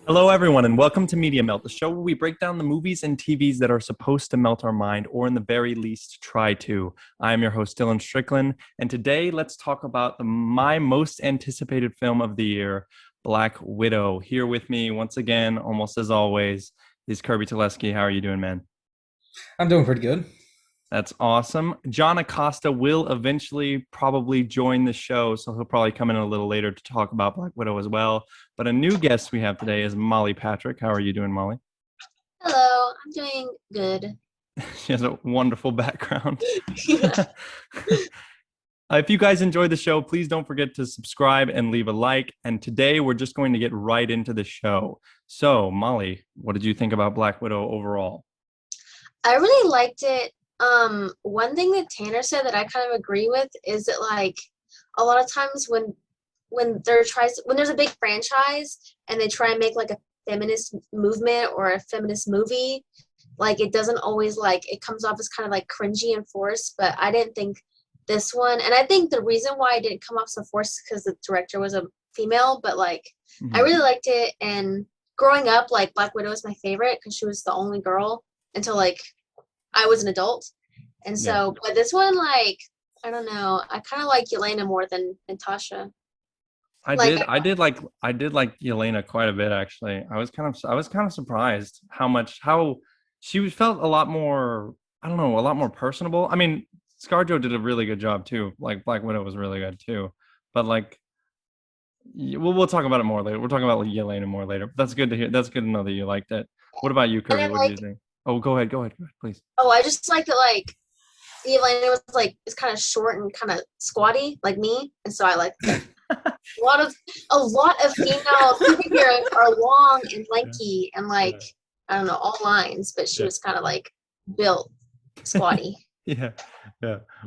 Hello, everyone, and welcome to MediaMelt, the show where we break down the movies and TVs that are supposed to melt our mind, or in the very least, try to. I am your host, Dylan Strickland, and today let's talk about my most anticipated film of the year, Black Widow. Here with me, once again, almost as always, is Kirby Teleski. How are you doing, man? I'm doing pretty good. That's awesome. Jon Costa will eventually probably join the show, so he'll probably come in a little later to talk about Black Widow as well. But a new guest we have today is Mollie Patrick. How are you doing, Mollie? Hello, I'm doing good. She has a wonderful background. If you guys enjoyed the show, please don't forget to subscribe and leave a like. And today we're just going to get right into the show. So, Mollie, what did you think about Black Widow overall? I really liked it. One thing that Tanner said that I kind of agree with is that like a lot of times when there's a big franchise and they try and make like a feminist movement or a feminist movie, like it doesn't always it comes off as kind of like cringy and forced, but I didn't think this one, and I think the reason why it didn't come off so forced is because the director was a female, but I really liked it. And growing up, like Black Widow was my favorite because she was the only girl until I was an adult. And so, but this one, I don't know, I kind of like Yelena more than Tasha. I did like Yelena quite a bit, actually. I was kind of surprised how she felt a lot more, I don't know, a lot more personable. I mean, ScarJo did a really good job too. Like Black Widow was really good too. But we'll talk about it more later. We'll talk about Yelena more later. But that's good to hear. That's good to know that you liked it. What about you, Kirby? What do you think? Oh, go ahead, please. Oh, I just like that Yelena was is kind of short and kind of squatty like me, and so I like it. a lot of female superheroes are long and lanky and I don't know, all lines, but she was kind of built squatty. Yeah.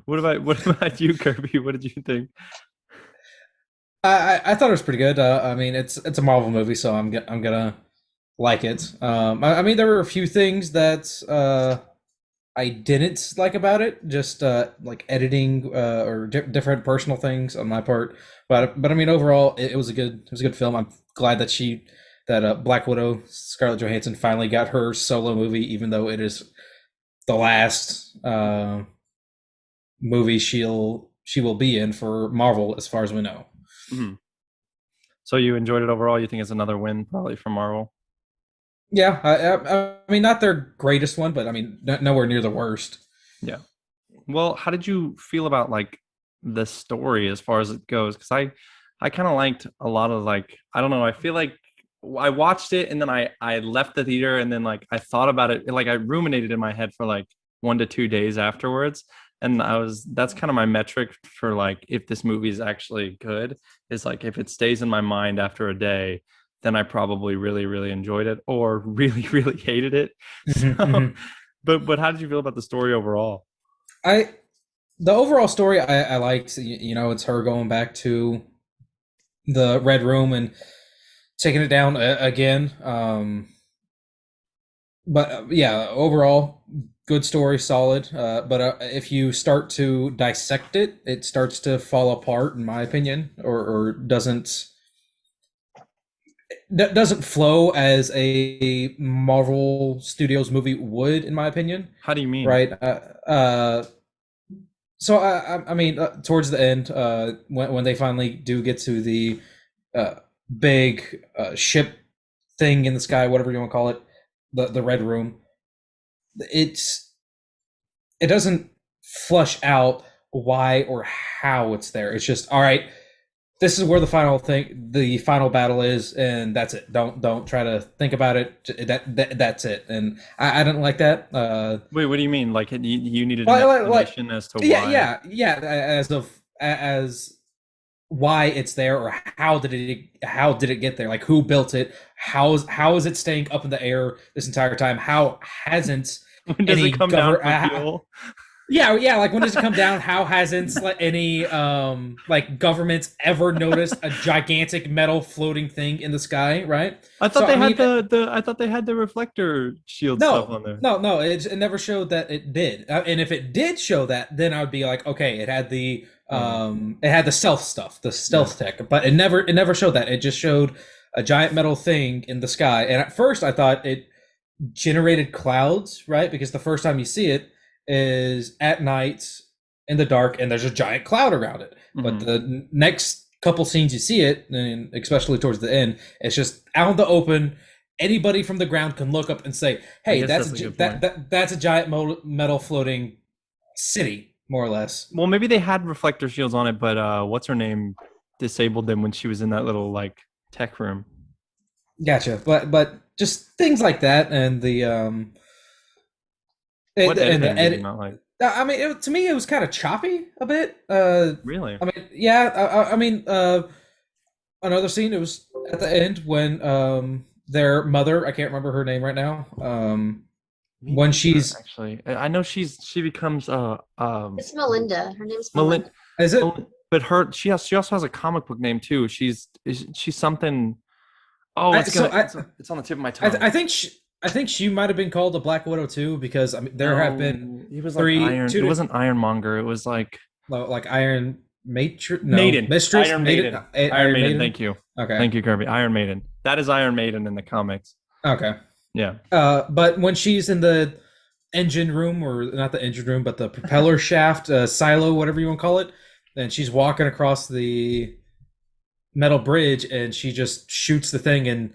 What about you, Kirby? What did you think? I thought it was pretty good. I mean, it's a Marvel movie, so I'm gonna like it. I mean, there were a few things that I didn't like about it, just like editing or different personal things on my part. But I mean, overall, it was a good film. I'm glad that Black Widow, Scarlett Johansson, finally got her solo movie, even though it is the last movie she will be in for Marvel, as far as we know. Mm-hmm. So you enjoyed it overall? You think it's another win, probably, for Marvel? Yeah, I mean, not their greatest one, but I mean, nowhere near the worst. Yeah. Well, how did you feel about the story as far as it goes? Because I kind of liked a lot of I don't know. I feel like I watched it and then I left the theater and then I thought about it, I ruminated in my head for 1 to 2 days afterwards. And that's kind of my metric for if this movie is actually good, is if it stays in my mind after a day, then I probably really, really enjoyed it, or really, really hated it. So, but how did you feel about the story overall? The overall story I liked. You know, it's her going back to the Red Room and taking it down again. But yeah, overall, good story, solid. But if you start to dissect it, it starts to fall apart, in my opinion, or doesn't flow as a Marvel Studios movie would, in my opinion. How do you mean? Right. So I mean, towards the end, when they finally do get to the big ship thing in the sky, whatever you want to call it, the Red Room, it doesn't flush out why or how it's there. It's just, all right, this is where the final battle is, and that's it. Don't try to think about it. That's it. And I didn't like that. Wait, what do you mean? You needed an explanation as to why? Yeah. As why it's there, or how did it get there? Who built it? How is it staying up in the air this entire time? How hasn't when does it come down from fuel? Yeah. When does it come down? How hasn't any governments ever noticed a gigantic metal floating thing in the sky? Right. I thought they had the reflector shield stuff on there. No. It never showed that it did. And if it did show that, then I would be like, okay, it had the stealth stuff, the stealth tech. But it never showed that. It just showed a giant metal thing in the sky. And at first I thought it generated clouds, right? Because the first time you see it is at night in the dark and there's a giant cloud around it. But the next couple scenes you see it, and especially towards the end, it's just out in the open. Anybody from the ground can look up and say, "Hey, that's a giant metal floating city, more or less." Well, maybe they had reflector shields on it, but what's her name disabled them when she was in that little like tech room. Gotcha, but just things like that, and the What and the editing did you edit. not like? I mean, to me, it was kind of choppy a bit. Really? I mean, yeah. I mean, another scene. It was at the end when their mother. I can't remember her name right now. When she's actually, I know she becomes It's Melinda. Her name's Melinda. Melinda. Is it? But she also has a comic book name too. She's something. Oh, it's on the tip of my tongue. I think she might have been called a Black Widow too, because I mean there have been it was three. Like Iron, it wasn't Ironmonger. It was like Iron Matrix. No, Maiden. Mistress. Iron Maiden. Iron Maiden. Thank you. Okay. Thank you, Kirby. Iron Maiden. That is Iron Maiden in the comics. Okay. Yeah. But when she's in the engine room, or not the engine room, but the propeller shaft, silo, whatever you want to call it, and she's walking across the metal bridge, and she just shoots the thing, and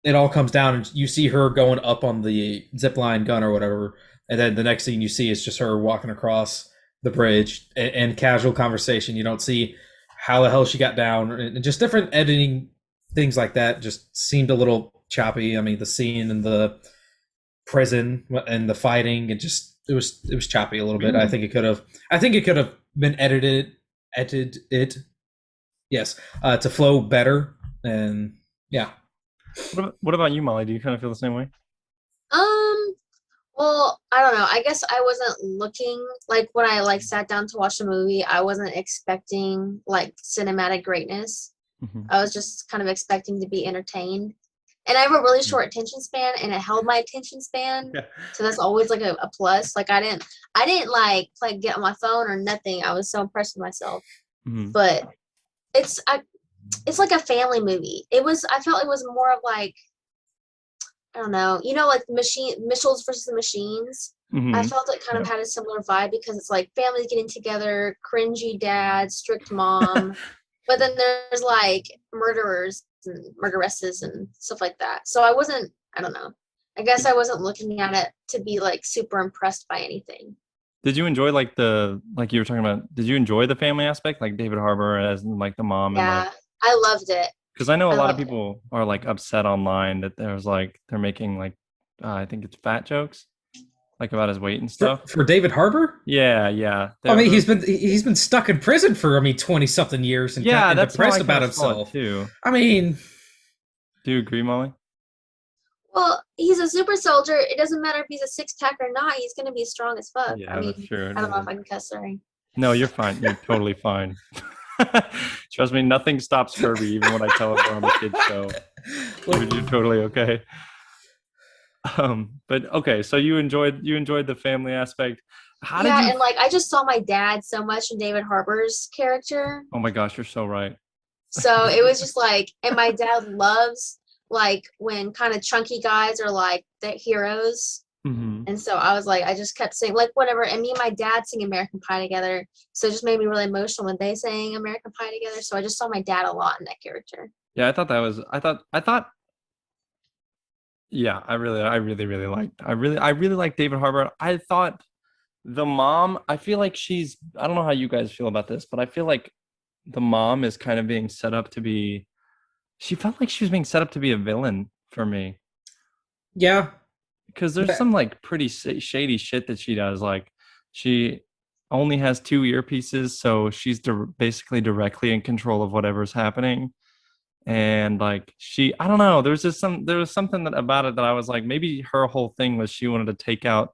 it all comes down, and you see her going up on the zipline gun or whatever, and then the next thing you see is just her walking across the bridge, and casual conversation. You don't see how the hell she got down, and just different editing things like that just seemed a little choppy. I mean, the scene in the prison and the fighting, it was choppy a little bit. I think it could have been edited, yes, to flow better. And yeah. What about you, Molly? Do you kind of feel the same way? Well, I don't know. I guess I wasn't looking, like, when I like sat down to watch the movie, I wasn't expecting like cinematic greatness. I was just kind of expecting to be entertained. And I have a really short attention span, and it held my attention span. Yeah. So that's always like a plus. Like I didn't like get on my phone or nothing. I was so impressed with myself. But it's like a family movie. I felt it was more of like, I don't know, like Mitchells versus the Machines. I felt it kind of had a similar vibe, because it's like families getting together, cringy dad, strict mom, but then there's like murderers and murderesses and stuff like that. So I don't know. I guess I wasn't looking at it to be like super impressed by anything. Did you enjoy like you were talking about, did you enjoy the family aspect, like David Harbour as like the mom? Yeah, and like, I loved it. Because I know a lot of people are like upset online that there's like they're making like I think it's fat jokes, like about his weight and stuff. For David Harbour? Yeah. I mean, he's been stuck in prison for 20-something years, and and that's depressed about himself too. I mean, do you agree, Molly? Well, he's a super soldier. It doesn't matter if he's a six-pack or not. He's going to be strong as fuck. Yeah, I mean, that's true. I don't know if I can cuss, sorry. No, you're fine. You're totally fine. Trust me, nothing stops Kirby, even when I tell him we're on a kid's show. You're totally okay. But okay, so you enjoyed the family aspect. And like I just saw my dad so much in David Harbour's character. Oh my gosh, you're so right. So it was just like, and my dad loves like when kind of chunky guys are like the heroes. And so I was like, I just kept saying like whatever, and me and my dad sing American Pie together, so it just made me really emotional when they sang American Pie together. So I just saw my dad a lot in that character. Yeah, I thought yeah, I really liked David Harbour. I thought the mom, I feel like I don't know how you guys feel about this, but I feel like the mom is kind of being set up to be, she felt like she was being set up to be a villain for me. Yeah. Because there's some like pretty shady shit that she does. Like she only has 2 earpieces, so she's basically directly in control of whatever's happening. And like I don't know, there was something about it that I was like, maybe her whole thing was she wanted to take out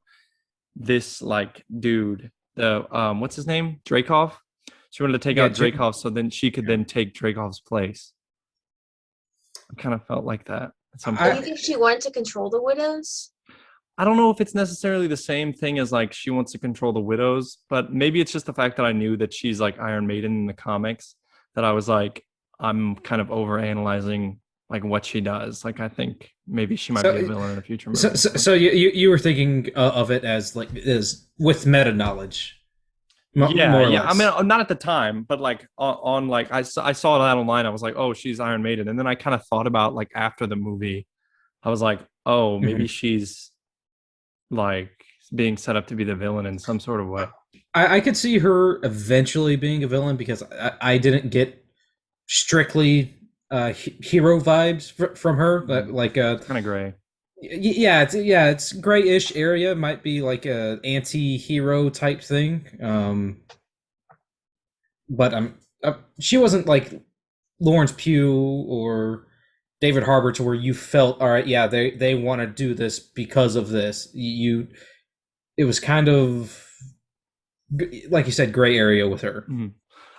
this like dude, the what's his name, Dreykov. She wanted to take out Dreykov, so then she could then take Dreykov's place. I kind of felt like that. Do you think she wanted to control the widows? I don't know if it's necessarily the same thing as like she wants to control the widows, but maybe it's just the fact that I knew that she's like Iron Maiden in the comics, that I was like, I'm kind of overanalyzing like what she does. Like I think maybe she might be a So, villain in a future movie so, or so, something. so you were thinking of it as like is with meta knowledge, Yeah, more or yeah. I mean, less. not at the time, but like on like I saw that online. I was like, oh, she's Iron Maiden, and then I kind of thought about like after the movie, I was like, oh, maybe Mhm. she's like being set up to be the villain in some sort of way. I could see her eventually being a villain because I didn't get strictly hero vibes from her. Mhm. Like It's kind of gray. it's grayish area. Might be like a anti-hero type thing. But she wasn't like Lawrence Pugh or David Harbour to where you felt all right. Yeah, they want to do this because of this. It was kind of like you said, gray area with her. Mhm.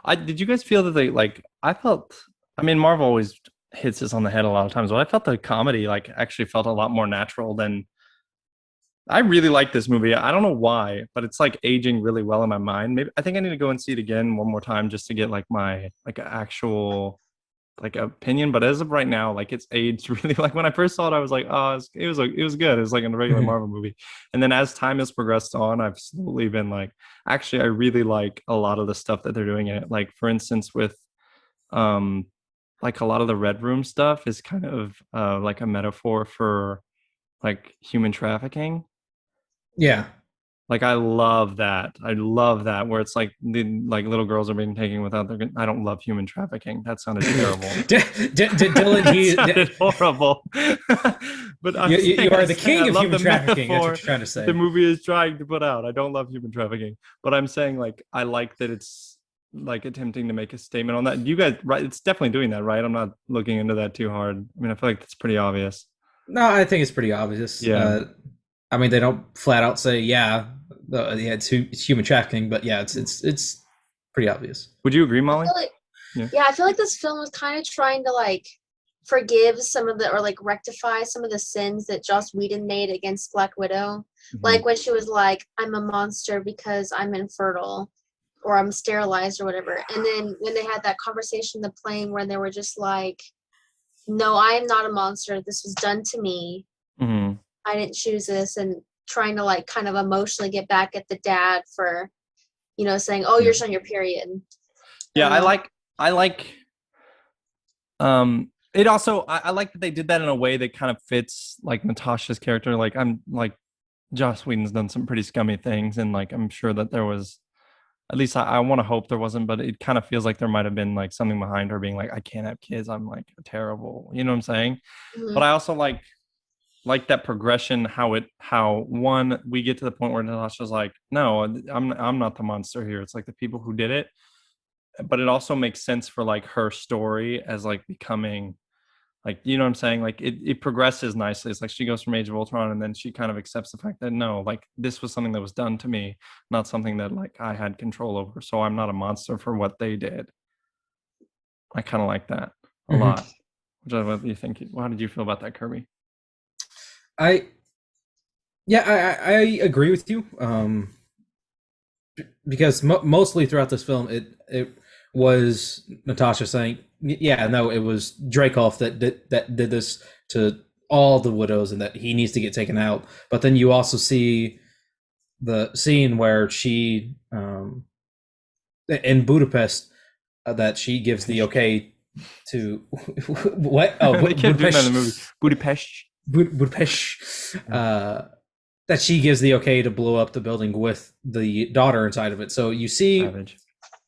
I did you guys feel that they like? I felt. I mean, Marvel always hits us on the head a lot of times, but I felt the comedy like actually felt a lot more natural than. I really like this movie. I don't know why, but it's like aging really well in my mind. Maybe I think I need to go and see it again one more time just to get like my like actual like opinion. But as of right now, like it's aged really. Like when I first saw it, I was like, oh, it was good. It was like a regular Mhm. Marvel movie. And then as time has progressed on, I've slowly been like, actually, I really like a lot of the stuff that they're doing in it. Like for instance, with um, like a lot of the Red Room stuff is kind of like a metaphor for like human trafficking. Yeah. Like I love that. I love that where it's like the like little girls are being taken without their. I don't love human trafficking. That sounded terrible. Dylan, That sounded horrible. But you I'm are the saying I king of love human the trafficking. That's what metaphor you're trying to that the say. movie is trying to put out. I don't love human trafficking, but I'm saying like I like that it's like attempting to make a statement on that. You guys, right? It's definitely doing that, right? I'm not looking into that too hard. I mean, I feel like that's pretty obvious. No, I think it's pretty obvious. Yeah. I mean, they don't flat out say, yeah, it's human trafficking, but yeah, it's pretty obvious. Would you agree, I Molly? feel like Yeah. yeah, I feel like this film was kind of trying to like forgive some of the or like rectify some of the sins that Joss Whedon made against Black Widow. Mhm. Like when she was like, I'm a monster because I'm infertile or I'm sterilized or whatever. And then when they had that conversation in the plane where they were just like, no, I am not a monster. This was done to me. Mhm. I didn't choose this, and trying to like kind of emotionally get back at the dad for, saying, oh, Yeah. you're on your period. I Yeah, don't know. I like it also I like that they did that in a way that kind of fits like Natasha's character. Like I'm like Joss Whedon's done some pretty scummy things, and like I'm sure that there was at least I want to hope there wasn't, but it kind of feels like there might have been like something behind her being like, I can't have kids. I'm like terrible. You know what I'm saying? But Mhm. I also like that progression, how one we get to the point where Natasha's like, no, I'm not the monster here. It's like the people who did it. But it also makes sense for like her story as like becoming like you know what I'm saying? Like it progresses nicely. It's like she goes from Age of Ultron and then she kind of accepts the fact that no, like this was something that was done to me, not something that like I had control over. So I'm not a monster for what they did. I kind of like that a Mhm. lot. What do you think? How did you feel about that, Kirby? I I agree with you. Because mostly throughout this film, it was Natasha saying, "Yeah, no, it was Dreykov that did this to all the widows, and that he needs to get taken out." But then you also see the scene where she, in Budapest, that she gives the okay to what? Oh, They kept doing that in the movie. Budapest, Budapest. Budapest. That she gives the okay to blow up the building with the daughter inside of it. So you see, Savage.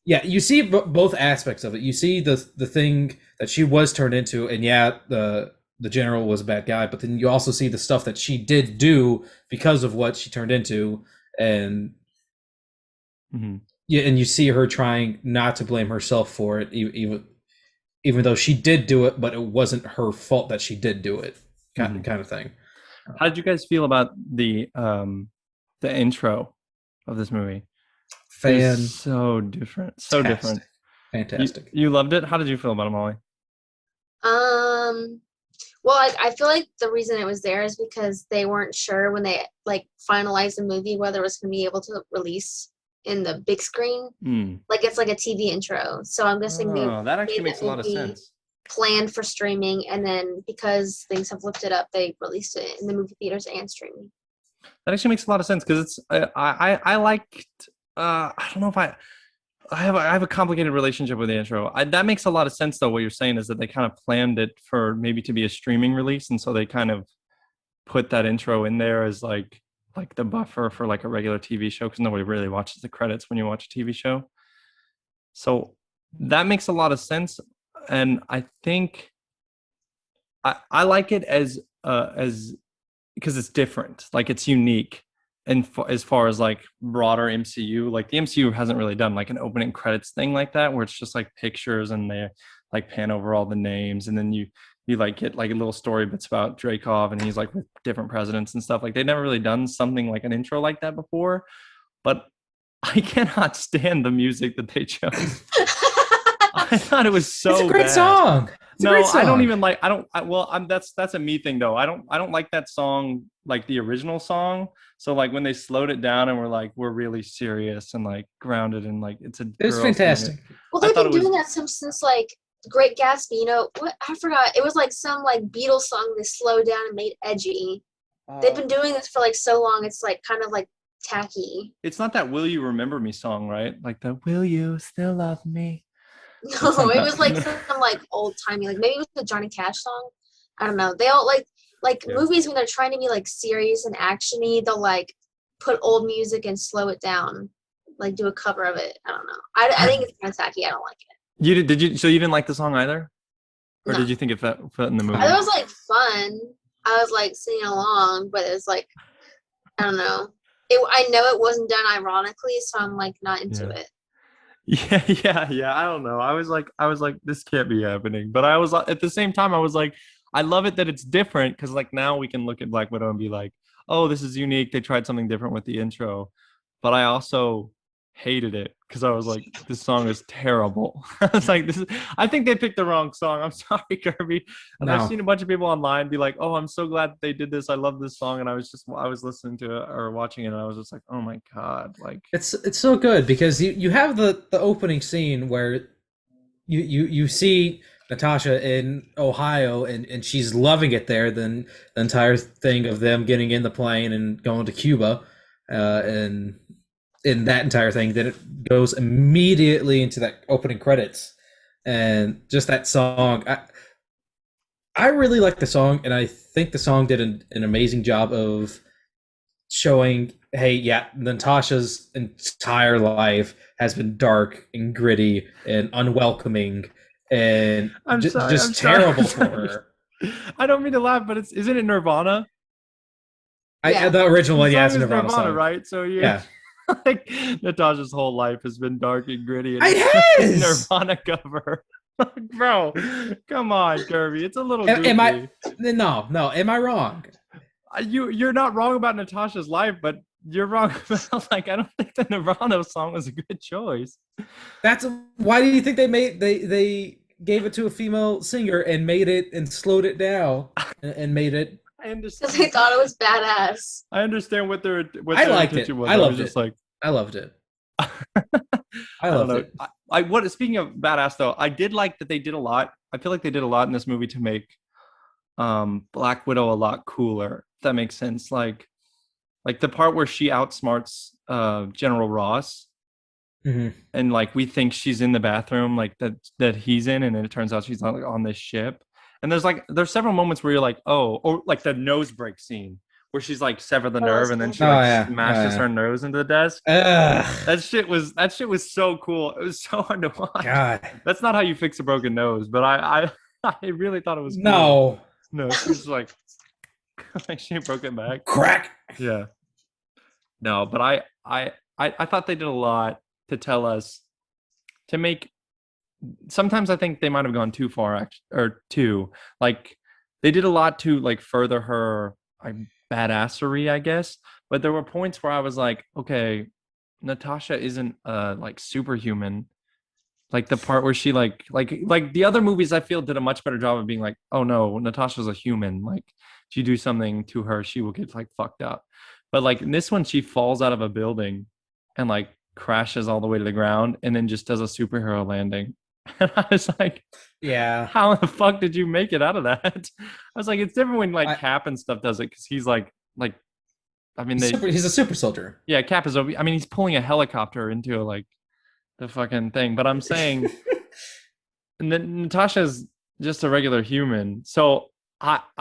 yeah, you see both aspects of it. You see the thing that she was turned into, and yeah, the general was a bad guy. But then you also see the stuff that she did do because of what she turned into, and Mm-hmm. yeah, and you see her trying not to blame herself for it, even though she did do it, but it wasn't her fault that she did do it, Mm-hmm. kind of thing. How did you guys feel about the intro of this movie? It was Fantastic, so different. So different. fantastic. You loved it? How did you feel about it, Molly? Um, well, I feel like the reason it was there is because they weren't sure when they like finalized the movie whether it was going to be able to release in the big screen. Like it's like a TV intro. So I'm guessing they that actually made makes that a lot of movie sense. planned for streaming, and then because things have lifted up, they released it in the movie theaters and streaming. That actually makes a lot of sense because it's I liked I don't know if I have a complicated relationship with the intro. That makes a lot of sense though. What you're saying is that they kind of planned it for maybe to be a streaming release, and so they kind of put that intro in there as like the buffer for like a regular TV show because nobody really watches the credits when you watch a TV show. So that makes a lot of sense, and I think I like it as because it's different, like it's unique. And as far as like broader MCU, like the MCU hasn't really done like an opening credits thing like that, where it's just like pictures and they like pan over all the names, and then you like get like a little story bits about Dreykov and he's like with different presidents and stuff. Like they've never really done something like an intro like that before. But I cannot stand the music that they chose. I thought it was so It's a great bad. song. It's a great song. I don't even like. That's a me thing though. I don't like that song, like the original song. So like when they slowed it down and we're really serious and like grounded and like it's a. It was fantastic. Well, they've been doing that since like Great Gatsby. You know what? I forgot. It was like some like Beatles song they slowed down and made edgy. They've been doing this for like so long. It's like kind of like tacky. It's not that "Will You Remember Me" song, right? Like the "Will You Still Love Me." No, it was like some like old timey, like maybe it was the Johnny Cash song. I don't know. They all like movies when they're trying to be like serious and actiony, they'll like put old music and slow it down, like do a cover of it. I don't know. I think it's kind of tacky. I don't like it. Did you? So you didn't like the song either, or No. did you think it fit in the movie? It was like fun. I was like singing along, but it was like I don't know. I know it wasn't done ironically, so I'm like not into it. Yeah. I don't know. I was like, this can't be happening. But I was at the same time, I was like, I love it that it's different because like now we can look at Black Widow and be like, oh, this is unique. They tried something different with the intro. But I also hated it because I was like, this song is terrible. I was like, I think they picked the wrong song. I'm sorry, Kirby. And I've seen a bunch of people online be like, oh, I'm so glad that they did this. I love this song. And I was listening to it or watching it and I was just like, oh my God. Like it's so good because you have the opening scene where you see Natasha in Ohio and she's loving it there. Then the entire thing of them getting in the plane and going to Cuba and in that entire thing, then it goes immediately into that opening credits and just that song. I really like the song, and I think the song did an amazing job of showing, hey, yeah, Natasha's entire life has been dark and gritty and unwelcoming and just terrible for her. I don't mean to laugh, but isn't it Nirvana? The original one, yeah, it's Nirvana song. right? So yeah. Like Natasha's whole life has been dark and gritty. And it is Nirvana cover, bro. Come on, Kirby. It's a little. Am I? No. Am I wrong? You're not wrong about Natasha's life, but you're wrong about like I don't think the Nirvana song was a good choice. That's why do you think they gave it to a female singer and made it and slowed it down and made it. I understand. Because they thought it was badass. I understand what their intention was. I loved it. Just like I loved it. I loved it. Speaking of badass though, I did like that they did a lot. I feel like they did a lot in this movie to make Black Widow a lot cooler. If that makes sense. Like the part where she outsmarts General Ross. Mm-hmm. And like we think she's in the bathroom like that he's in, and then it turns out she's like on this ship. And there's several moments where you're like, oh, or like the nose break scene where she's like sever the nerve and then she smashes her nose into the desk. That shit was so cool. It was so hard to watch. God. That's not how you fix a broken nose, but I really thought it was cool. No, she's like she broke it back. Crack. Yeah. No, but I thought they did a lot to tell us to make. Sometimes I think they might have gone too far, like they did a lot to like further her badassery, I guess. But there were points where I was like, okay, Natasha isn't like superhuman. Like the part where she like the other movies I feel did a much better job of being like, oh no, Natasha's a human. Like if you do something to her, she will get like fucked up. But like in this one, she falls out of a building and like crashes all the way to the ground and then just does a superhero landing. And I was like, Yeah. how the fuck did you make it out of that? I was like, it's different when like I- Cap and stuff does it because he's like I mean he's a super soldier. yeah, Cap is I mean he's pulling a helicopter into like the fucking thing. But I'm saying and then Natasha's just a regular human. So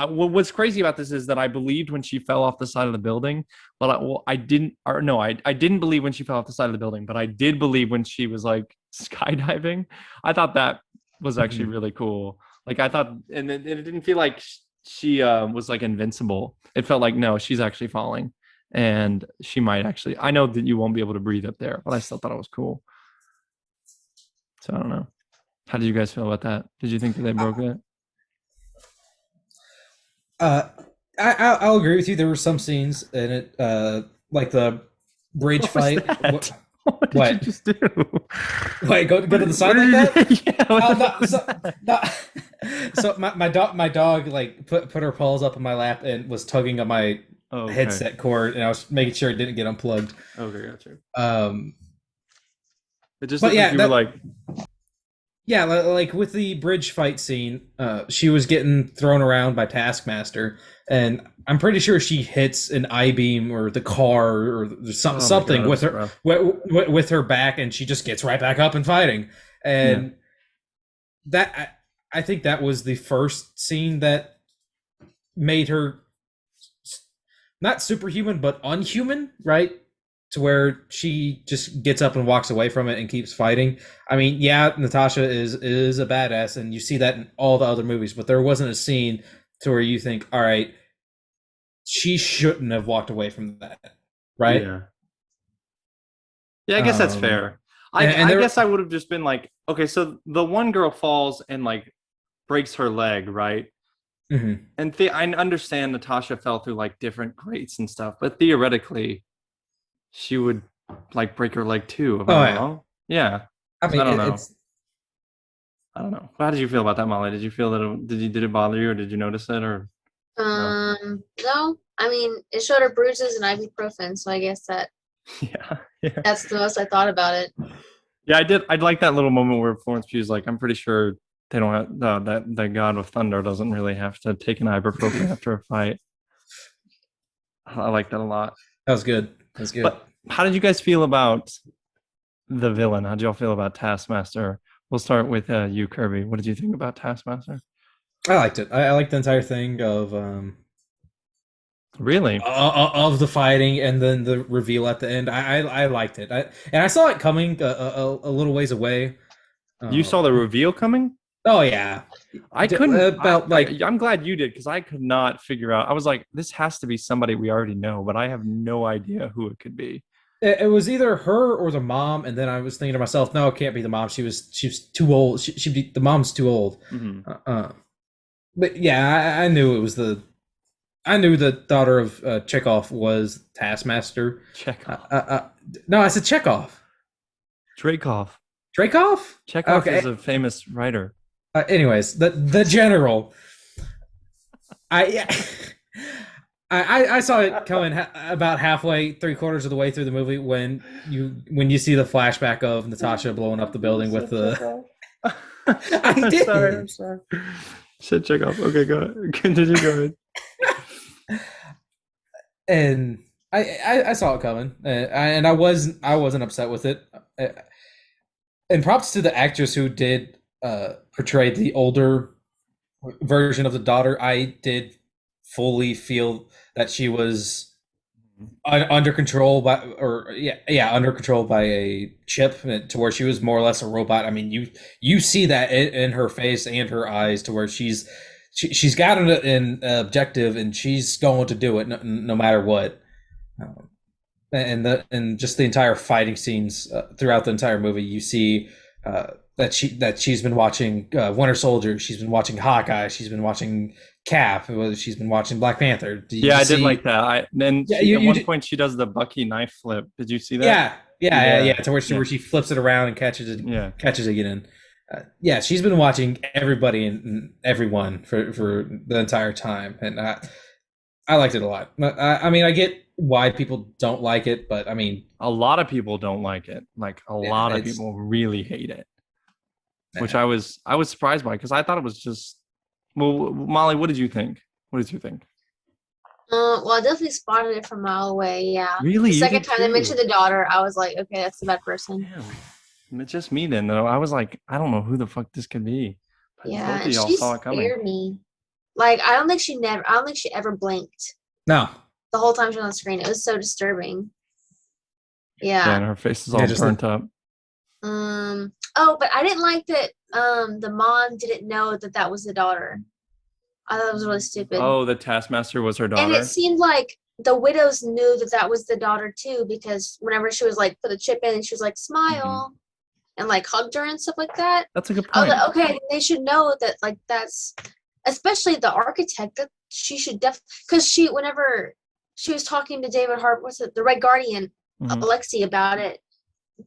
what's crazy about this is that I believed when she fell off the side of the building, but I didn't, or no, I didn't believe when she fell off the side of the building, but I did believe when she was like skydiving. I thought that was actually really cool. Like I thought, and it didn't feel like she was like invincible. It felt like no, she's actually falling, and she might actually. I know that you won't be able to breathe up there, but I still thought it was cool. So I don't know. How did you guys feel about that? Did you think that they broke it? I'll agree with you. There were some scenes in it, like the bridge fight. What did you just do? Wait, go to the side like that? Yeah. So my dog like put her paws up in my lap and was tugging on my headset cord, and I was making sure it didn't get unplugged. Okay, gotcha. It just looked like you were like. Yeah, like with the bridge fight scene, she was getting thrown around by Taskmaster, and I'm pretty sure she hits an I-beam or the car or something with her with her back, and she just gets right back up and fighting. And that I think that was the first scene that made her not superhuman but unhuman, right? To where she just gets up and walks away from it and keeps fighting. I mean, yeah, Natasha is a badass, and you see that in all the other movies, but there wasn't a scene to where you think, all right, she shouldn't have walked away from that, right? Yeah, I guess that's fair. I guess I would have just been like, okay, so the one girl falls and like breaks her leg, right? Mm-hmm. And I understand Natasha fell through like different grates and stuff, but theoretically, she would like break her leg too. If I'm wrong. Yeah. I mean, I don't know. I don't know. How did you feel about that, Mollie? Did you feel that did it bother you, or did you notice it, or? No. I mean, it showed her bruises and ibuprofen, so I guess that. Yeah. That's the most I thought about it. Yeah, I did. I'd like that little moment where Florence Pugh's like, I'm pretty sure they don't have that God of Thunder doesn't really have to take an ibuprofen after a fight. I like that a lot. That was good. That's good. But how did you guys feel about the villain? How did y'all feel about Taskmaster? We'll start with you, Kirby. What did you think about Taskmaster? I liked it. I liked the entire thing of really of the fighting and then the reveal at the end. I liked it. I saw it coming a little ways away. You saw the reveal coming? Oh yeah. I couldn't I'm glad you did, because I could not figure out. I was like, this has to be somebody we already know, but I have no idea who it could be. It was either her or the mom, and then I was thinking to myself, no, it can't be the mom. She was too old. The mom's too old. Mm-hmm. But yeah, I knew it was I knew the daughter of Chekhov was Taskmaster. Chekhov. No, I said Chekhov. Dreykov. Dreykov? Chekhov is a famous writer. Anyways, the general. I saw it coming about halfway, 3/4 of the way through the movie when you see the flashback of Natasha blowing up the building with the. I did. I'm sorry. Shit, Chekhov. Okay, go ahead. Continue. Go ahead. And I saw it coming, and I wasn't upset with it. And props to the actress who did portray the older version of the daughter. I did fully feel that she was under control by under control by a chip, to where she was more or less a robot. I mean, you see that in her face and her eyes, to where she's got an objective and she's going to do it no matter what. And just the entire fighting scenes throughout the entire movie, you see that she's been watching Winter Soldier, she's been watching Hawkeye, she's been watching Cap, she's been watching Black Panther. I did like that. At one point she does the Bucky knife flip. Did you see that? Yeah. To where she flips it around and catches it again. She's been watching everybody and everyone for the entire time, and I liked it a lot. I mean, I get why people don't like it, but I mean, A lot of people don't like it. Like a yeah, lot of it's people really hate it, which yeah. I was surprised by because I thought it was just. Well, Molly, what did you think? What did you think? Well, I definitely spotted it from a mile away. Yeah. Really, The you second did time they too. mentioned the daughter, I was like, okay, that's a bad person. Damn, it's just me then. Though I was like, I don't know who the fuck this could be, but Yeah, both of and y'all she saw it coming. scared me. Like, I don't think she ever blinked No, the whole time she was on the screen. It was so disturbing. Yeah, Yeah. and her face is yeah, all just burnt up. Oh, but I didn't like that. The mom didn't know that that was the daughter. I thought it was really stupid. Oh, the Taskmaster was her And it daughter. seemed like the widows knew that that was the daughter too, because whenever she was like put the chip in, and she was like smile and like hugged her and stuff like that. That's a good I was point. like, okay, they should know that like that's, especially the architect, that she should because whenever she was talking to David Hart, what's it, the Red Guardian, Mhm. Alexi about it,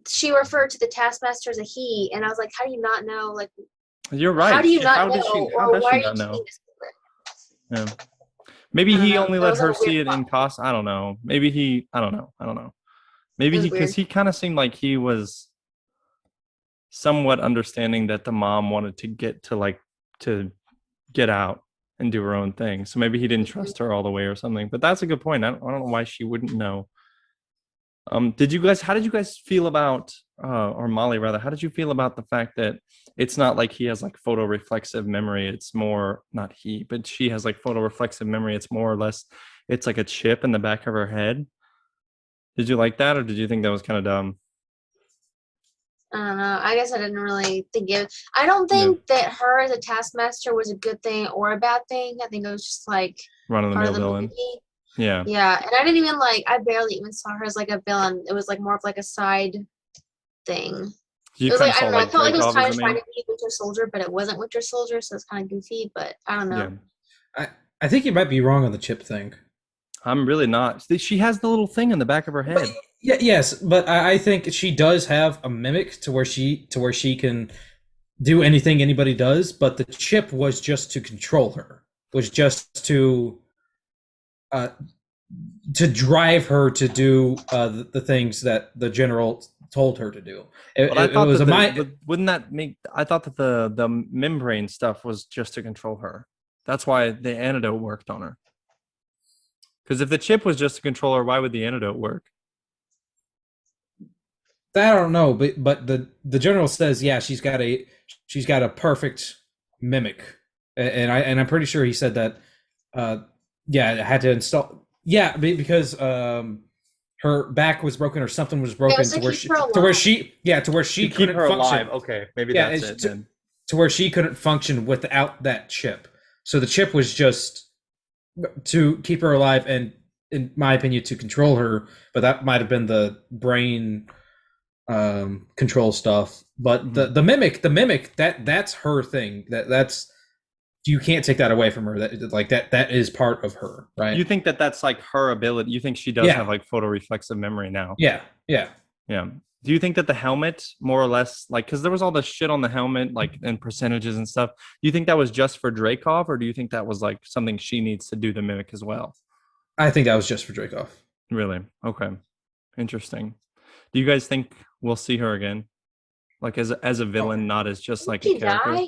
she referred to the Taskmaster as a he, and I was like, how do you not know? Like, You're how right. do you not How does she? know, How or does why she are you not know? keeping this secret? Yeah. Maybe I don't he know. only That let was like her a weird see it in plot. cost. I don't know. Maybe he. I don't know. I don't know. It Maybe was he, because weird. he kind of seemed like he was somewhat understanding that the mom wanted to to get out and do her own thing. So maybe he didn't trust her all the way or something. But that's a good point. I don't know why she wouldn't know. Did you guys? How did you guys feel about, or Molly rather? How did you feel about the fact that it's not like he has like photo reflexive memory? It's more not he, but she has like photo reflexive memory. It's more or less, it's like a chip in the back of her head. Did you like that, or did you think that was kind of dumb? I don't know. I guess I didn't really think it. I don't Yeah, think that her as a taskmaster was a good thing or a bad thing. I think it was just like run of the part of mill the villain. movie. Yeah, Yeah, and I didn't even like. I barely even saw her as like a villain. It was like more of like a side thing. you It was kind like of I saw don't know. I like felt like it was Dreykov as kind the of trying main. to be Winter Soldier, but it wasn't Winter Soldier, so it's kind of goofy. But I don't Yeah, know. I I think you might be wrong on the chip thing. I'm really not. She has the little thing in the back of her But head. yeah, yes, but I think she does have a mimic to where she can do anything anybody does. But the chip was just to control her, was just uh, to drive her to do the things that the general told her to do. But I It thought was that a the, mind. but wouldn't that make? I thought that the membrane stuff was just to control her. That's why the antidote worked on her. Because if the chip was just to control her, why would the antidote work? I don't know, but the general says yeah, she's got a perfect mimic, and I'm pretty sure he said that. Uh, yeah, I had to install. Yeah, because her back was broken or something was Yeah, it was broken to to where keep she her to where alive. she yeah to where To she keep couldn't her alive. function. Okay, maybe Yeah, that's it then. to where she couldn't function without that chip. So the chip was just to keep her alive and, in my opinion, to control her. But that might have been the brain control stuff. But Mhm. the mimic that's her thing. That's you can't take that away from her. That is part of her, right? You think that that's like her ability? You think she does Yeah, have like photoreflexive memory now? yeah, yeah. Yeah. Do you think that the helmet, more or less, like, because there was all this shit on the helmet, like, and percentages and stuff. Do you think that was just for Dreykov, or do you think that was like something she needs to do the mimic as well? I think that was just for Dracoff. Really? Okay. Interesting. Do you guys think we'll see her again? Like as a Oh, villain, not as just Didn't like a she character? die?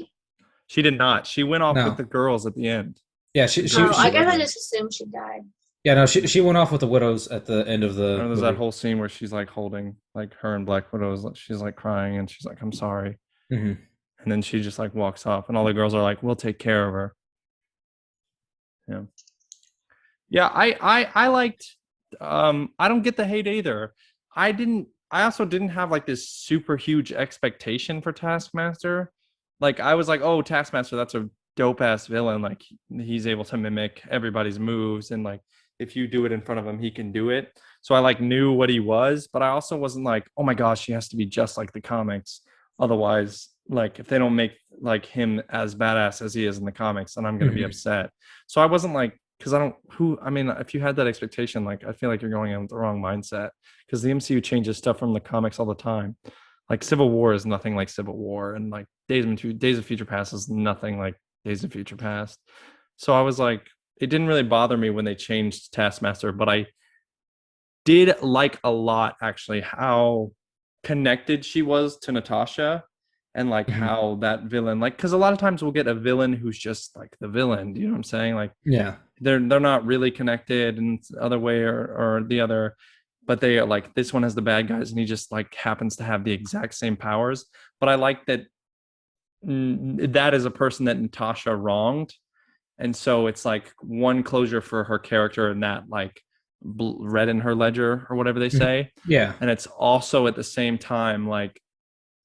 She did not. She went off with no. the girls at the end. Yeah, The she girls she Oh, from the I she guess Red I Room. just assumed she died. yeah, no, she went off with the widows at the end of the And there's that movie. whole scene where she's like holding like her and Black Widow's, she's like crying and she's like, I'm sorry. Hmm. And then she just like walks off and all the girls are like, we'll take care of her. Yeah. Yeah, I liked, I don't get the hate either. I also didn't have like this super huge expectation for Taskmaster. Like I was like, oh, Taskmaster, that's a dope ass villain. Like he's able to mimic everybody's moves, and like if you do it in front of him, he can do it. So I like knew what he was, but I also wasn't like, oh my gosh, he has to be just like the comics. Otherwise, like if they don't make like him as badass as he is in the comics, then I'm gonna be Hmm. upset. So I wasn't like, because I mean, if you had that expectation, like I feel like you're going in with the wrong mindset, because the MCU changes stuff from the comics all the time. Like Civil War is nothing like Civil War, and like Days of Future Past is nothing like Days of Future Past. So I was like, it didn't really bother me when they changed Taskmaster, but did like a lot actually how connected she was to Natasha, and like Mhm. how that villain, like, because a lot of times we'll get a villain who's just like the villain, you know what I'm saying? Like Yeah. they're not really connected in the other way or the other, but they are like, this one has the bad guys and he just like happens to have the exact same powers. But I like that that is a person that Natasha wronged, and so it's like one closure for her character, and that like read in her ledger or whatever they Mhm. say. Yeah. And it's also at the same time like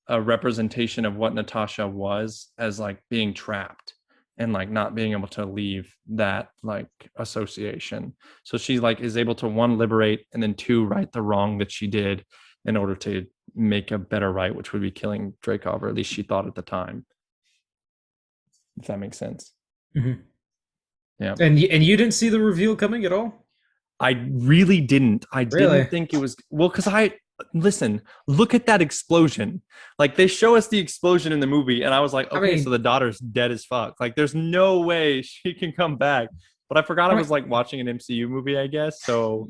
a representation of what Natasha was, as like being trapped and like not being able to leave that like association. So she like is able to, one, liberate, and then two, right the wrong that she did in order to make a better right, which would be killing Dreykov, or at least she thought at the time, if that makes sense. Mhm. Yeah. And you didn't see the reveal coming at all? I really didn't. I Really? didn't think it was, well, because I listen, look at that explosion. Like they show us the explosion in the movie, and I was like, I okay, so mean, the daughter's dead as fuck. Like there's no way she can come back. But I forgot I I mean, was like watching an MCU movie, I guess. So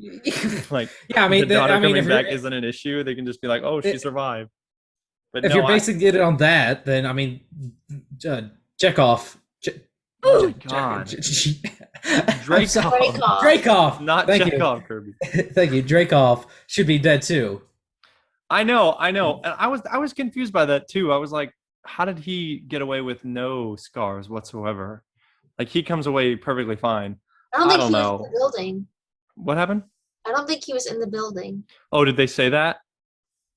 like yeah. I the mean, daughter coming if you're back isn't an issue. They can just be like, oh, she survived. But if no, you're basing it on that, then I mean, Chekhov. oh my Ooh, god, I'm sorry. Dreykov, Dreykov. Dreykov. not Thank you. Chekhov, Kirby. Thank you. Dreykov should be dead too. I know, and I was confused by that too. I was like, how did he get away with no scars whatsoever? Like he comes away perfectly fine. I don't I think don't he was in the know building. what happened. I don't think he was in the building. Oh, did they say that?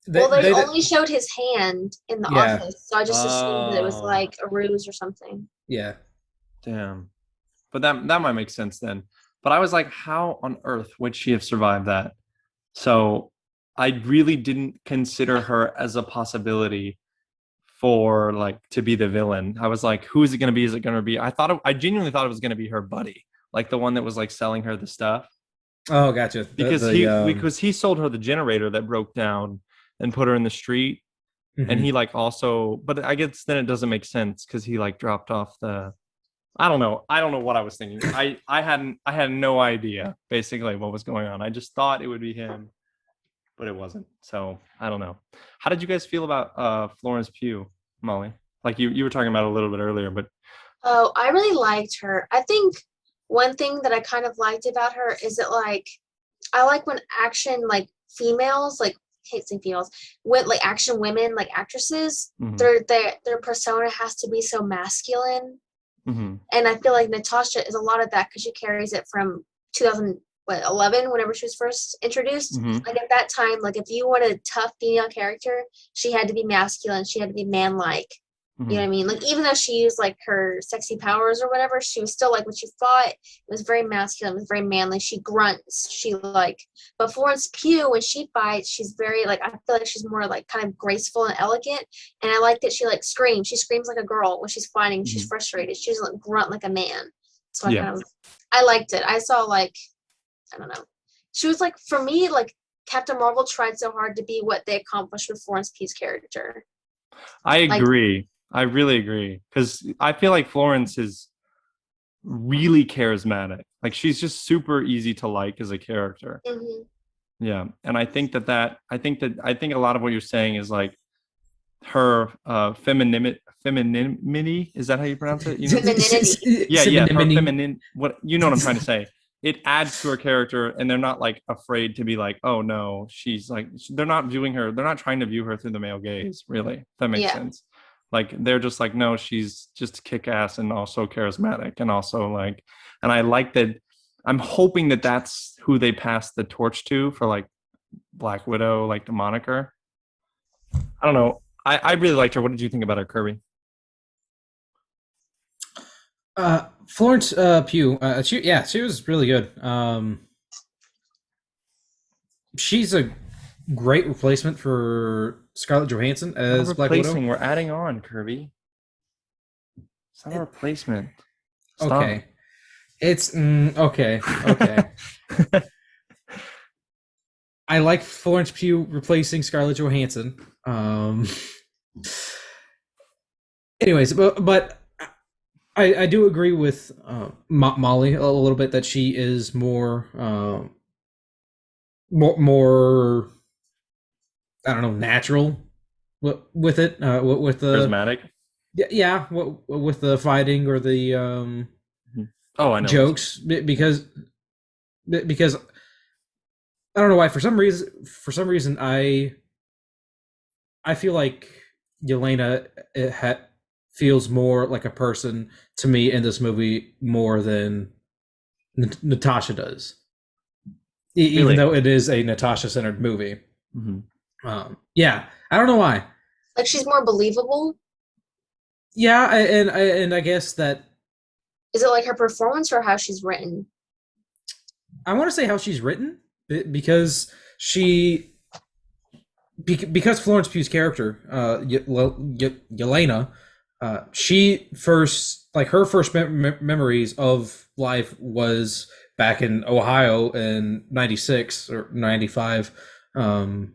Well, they They only showed his hand in the yeah, office, so I just assumed that it was Oh, like a ruse or something. yeah. damn. But that might make sense then. But I was like, how on earth would she have survived that? So I really didn't consider her as a possibility for like to be the villain. I was like, who is it going to be? Is it going to be? I genuinely thought it was going to be her buddy, like the one that was like selling her the stuff, Oh, gotcha. because he sold her the generator that broke down and put her in the street, and Mhm. he like also, but I guess then it doesn't make sense because he like dropped off the. I don't know what I was thinking. I had no idea basically what was going on. I just thought it would be him, but it wasn't. So I don't know. How did you guys feel about Florence Pugh, Molly? Like you were talking about it a little bit earlier, but Oh, I really liked her. I think one thing that I kind of liked about her is that like I like when action like females, like hate saying females, when like action women, like actresses, mhm, their persona has to be so masculine. mhm, And I feel like Natasha is a lot of that because she carries it from 2011, whenever she was first introduced. mhm, Like at that time, like if you wanted a tough female character, she had to be masculine. She had to be man-like. You know what mhm, I mean? Like even though she used like her sexy powers or whatever, she was still like when she fought, it was very masculine, it was very manly. She grunts. She like, but Florence Pugh, when she fights, she's very like I feel like she's more like kind of graceful and elegant. And I like that she like screams. She screams like a girl when she's fighting, she's mhm. frustrated. She doesn't grunt like a man. So I Yeah, kind of I liked it. I saw like I don't know. She was like for me, like Captain Marvel tried so hard to be what they accomplished with Florence Pugh's character. I Like agree. I really agree because I feel like Florence is really charismatic. Like she's just super easy to like as a character. mhm. Yeah, and I think a lot of what you're saying is like her femininity, is that how you pronounce it, you know? Femininity. Yeah, her Femininity. feminine, what, you know what I'm trying to say. It adds to her character, and they're not like afraid to be like, oh no, she's like, they're not viewing her, they're not trying to view her through the male gaze, really, if that makes Yeah. sense. Like they're just like, no, she's just kick-ass and also charismatic, and also like, and I like that. I'm hoping that that's who they pass the torch to for like Black Widow, like the moniker. I don't know. I really liked her. What did you think about her, Kirby? Florence Pugh. She was really good. She's a great replacement for Scarlett Johansson Not as Black Widow. replacing. We're adding on, Kirby. It's not a replacement. Stop. Okay, it's okay. Okay. I like Florence Pugh replacing Scarlett Johansson. Anyways, but I do agree with Molly a little bit that she is more more I don't know, natural with it, with the Charismatic. yeah, with the fighting or the Oh, I know what you jokes, because I don't know why, for some reason I feel like Yelena feels more like a person to me in this movie more than Natasha does, even really. though it is a Natasha centered movie. Mhm. Yeah, I don't know why. Like she's more believable. Yeah, and I guess that Is it like her performance or how she's written? I want to say how she's written because she because Florence Pugh's character, Yelena, she first like her first memories of life was back in Ohio in '96 or '95, Mhm.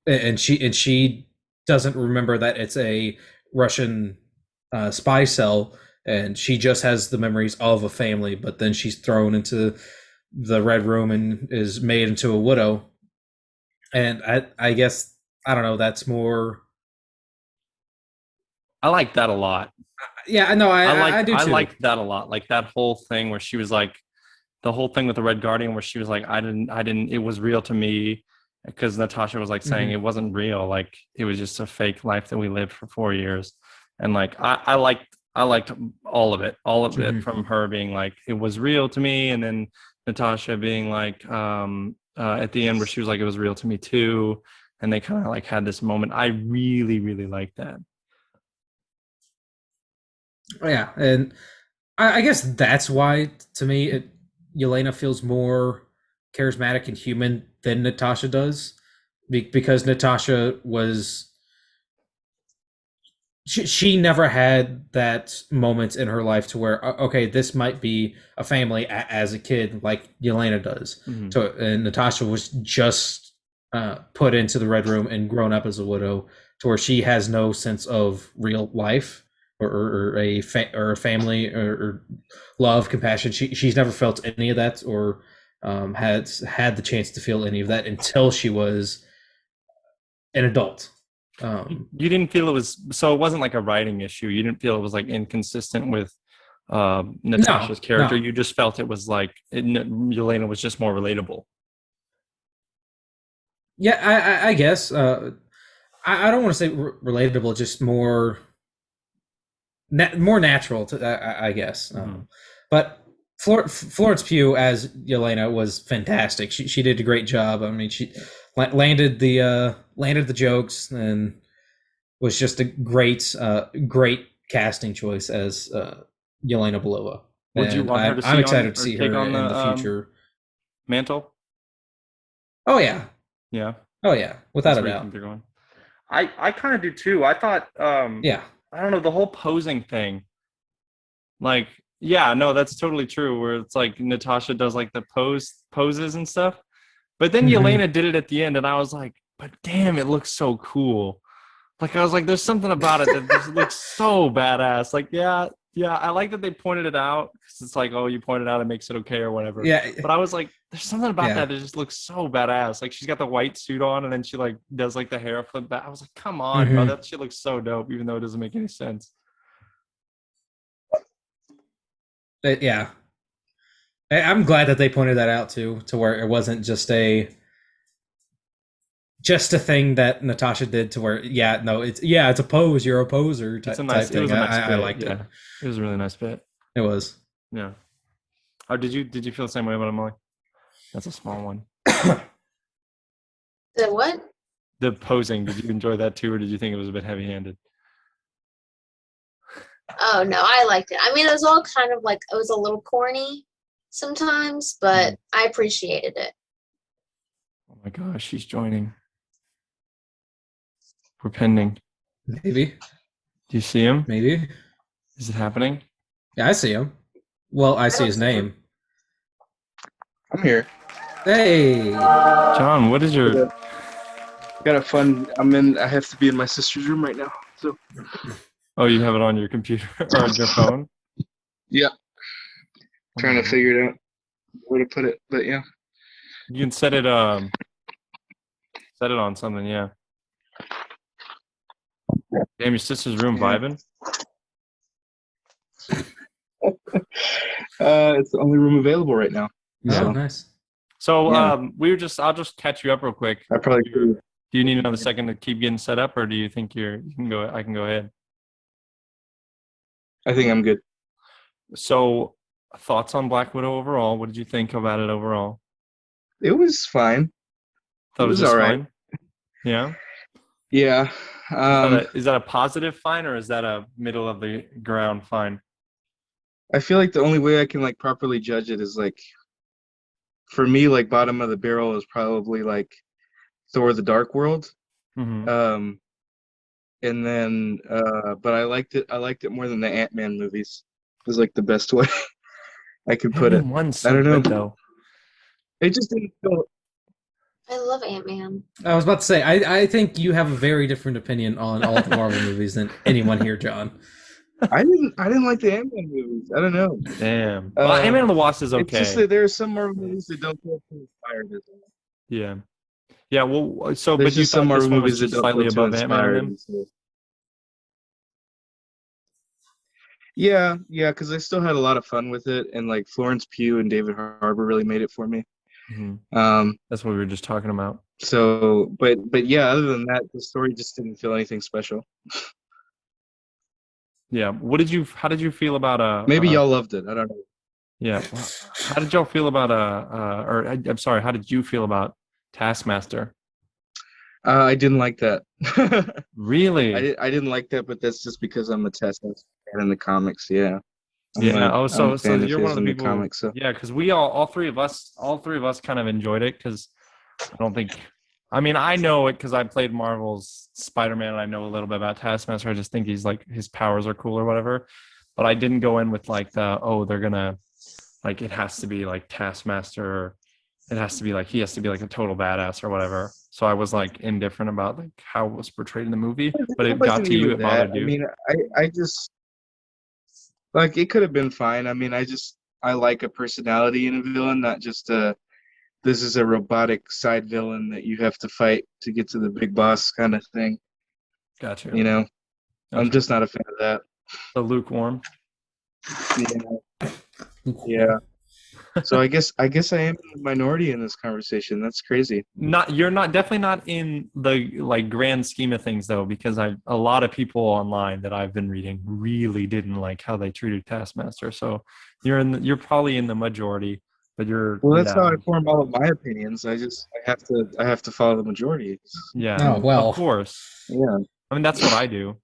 and she doesn't remember that it's a Russian spy cell, and she just has the memories of a family. But then she's thrown into the Red Room and is made into a widow. And I guess I don't know. That's more. I like that a lot. Yeah, no, I do I too. liked that a lot. Like that whole thing where she was like the whole thing with the Red Guardian where she was like, I didn't it was real to me because Natasha was like saying Hmm. it wasn't real, like it was just a fake life that we lived for 4 years. And like I liked all of it Hmm. from her being like it was real to me, and then Natasha being like at the end where she was like it was real to me too, and they kind of like had this moment. I really, really liked that. Yeah, and I guess that's why to me Yelena feels more charismatic and human than Natasha does, because Natasha was she never had that moment in her life to where okay, this might be a family as a kid like Yelena does. Mhm. So and Natasha was just put into the Red Room and grown up as a widow, to where she has no sense of real life or a family or love, compassion. She's never felt any of that, or had the chance to feel any of that until she was an adult. You didn't feel it was so it wasn't like a writing issue. You didn't feel it was like inconsistent with No, Natasha's character. no. You just felt it was like Yelena was just more relatable. Yeah, I guess. I don't want to say relatable, just more more natural to I guess. Mm-hmm. But Florence Pugh as Yelena was fantastic. She did a great job. I mean, she landed the jokes and was just a great casting choice as Yelena Belova. Would you And want her to I'm see on excited to or see take her on in the the future. mantle? Oh yeah, Yeah, oh yeah, without that's a where you think doubt. they're going. I kind of do too. I thought Yeah. I don't know, the whole posing thing. Like, yeah, no, that's totally true. Where it's like Natasha does like the poses and stuff, but then Hmm. Yelena did it at the end, and I was like, but damn, it looks so cool. Like I was like, there's something about it that just looks so badass. Like, yeah, yeah, I like that they pointed it out because it's like, oh, you pointed out, it makes it okay or whatever. Yeah. But I was like, there's something about Yeah. that that just looks so badass. Like she's got the white suit on and then she like does like the hair flip back. I was like, come on, bro, Hmm. that shit looks so dope, even though it doesn't make any sense. Yeah. I'm glad that they pointed that out too, to where it wasn't just a thing that Natasha did, to where yeah, no, it's a pose, you're a poser type It was thing. a nice I bit. liked it. Yeah, it was a really nice bit. It was. Yeah. Oh, did you feel the same way about Molly? That's a small one. The what? The posing, did you enjoy that too, or did you think it was a bit heavy-handed? Oh no, I liked it. I mean, it was all kind of like it was a little corny sometimes, but I appreciated it. Oh my gosh, she's joining. We're pending. Maybe. Do you see him? Maybe. Is it happening? Yeah, I see him. Well, I I see don't his see him. name. I'm here. Hey. John, what is your Got a fun. I'm in. I have to be in my sister's room right now. So oh, you have it on your computer or on your phone? yeah, Oh trying my to figure it out where to put it. But yeah, You can set it on something, yeah. Damn, your sister's room vibing. It's the only room available right now. Oh, nice. So Yeah. I'll just catch you up real quick. I probably could. Do you need another second to keep getting set up, or do you think I can go ahead? I think I'm good. So, thoughts on Black Widow overall? What did you think about it overall? It was fine. Thought It was just all right. fine. Yeah. Yeah. Is that a positive fine, or is that a middle of the ground fine? I feel like the only way I can like properly judge it is like, for me, like bottom of the barrel is probably like Thor: The Dark World. Mm-hmm. And then but I liked it more than the Ant-Man movies. It was like the best way I could put it. Ant-Man 1's I so don't know. good though. It just didn't feel. I love Ant-Man. I was about to say, I think you have a very different opinion on all the Marvel movies than anyone here, John. I didn't like the Ant-Man movies. I don't know. Damn. Well, Ant-Man and the Wasp is It's just okay. that there are some Marvel movies that don't feel too inspired. Yeah. Yeah. Well, so There's but you just some thought this Marvel one was movies that just don't slightly feel too above Ant-Man and inspired. them? So. Yeah, because I still had a lot of fun with it, and like Florence Pugh and David Harbour really made it for me. Mm-hmm. That's what we were just talking about. So, but yeah, other than that, the story just didn't feel anything special. Yeah. How did you feel about Maybe y'all loved it. I don't know. Yeah. How did y'all feel about I'm sorry, how did you feel about Taskmaster? I didn't like that. Really? I didn't like that, but that's just because I'm a Taskmaster fan in the comics. Yeah. Yeah. Oh, I'm a so fan of you're one his of the in the people. comics. So. Yeah, because we all three of us kind of enjoyed it because I don't think. I mean, I know it because I played Marvel's Spider-Man and I know a little bit about Taskmaster. I just think he's like his powers are cool or whatever. But I didn't go in with like they're gonna like it has to be like Taskmaster. Or it has to be like he has to be like a total badass or whatever. So I was like indifferent about like how it was portrayed in the movie. But It it got wasn't to you, even it that. bothered I you. mean, I just like it could have been fine. I mean, I like a personality in a villain, not just this is a robotic side villain that you have to fight to get to the big boss kind of thing. Gotcha. You know, I'm Gotcha. just not a fan of that. So lukewarm. Yeah. So I guess I am in the minority in this conversation. That's crazy. You're definitely not in the like grand scheme of things though, because a lot of people online that I've been reading really didn't like how they treated Taskmaster. So you're probably in the majority, but Well, that's how I form all of my opinions. I have to follow the majority. Yeah. Oh, well. Of course. Yeah. I mean that's what I do.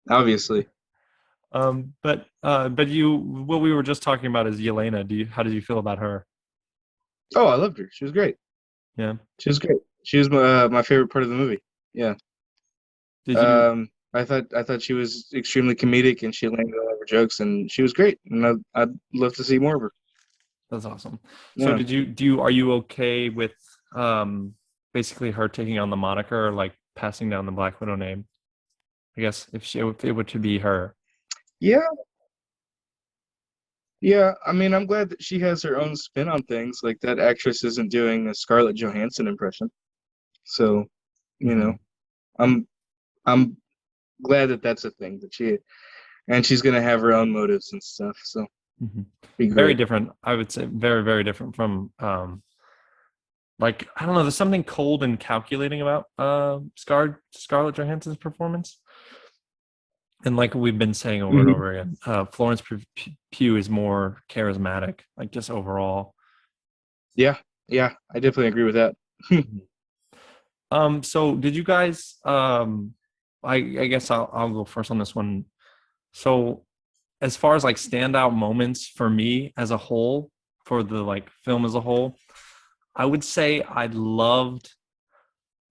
Obviously. But what we were just talking about is Yelena. How did you feel about her? Oh, I loved her. She was great. Yeah. She was great. She was my favorite part of the movie. Yeah. Did you? I thought she was extremely comedic and she landed all of her jokes and she was great. And I'd love to see more of her. That's awesome. Yeah. So are you okay with basically her taking on the moniker or like passing down the Black Widow name? I guess if it were to be her. Yeah. Yeah, I mean, I'm glad that she has her own spin on things. Like that actress isn't doing a Scarlett Johansson impression. So, you know, I'm glad that that's a thing that she's gonna have her own motives and stuff. So, be great. Very different. I would say very, very different from like I don't know. There's something cold and calculating about Scarlett Johansson's performance. And like we've been saying over and over again, Florence Pugh is more charismatic, like just overall. Yeah, I definitely agree with that. So did you guys? I guess I'll go first on this one. So, as far as like standout moments for me as a whole, for the like film as a whole, I would say I loved.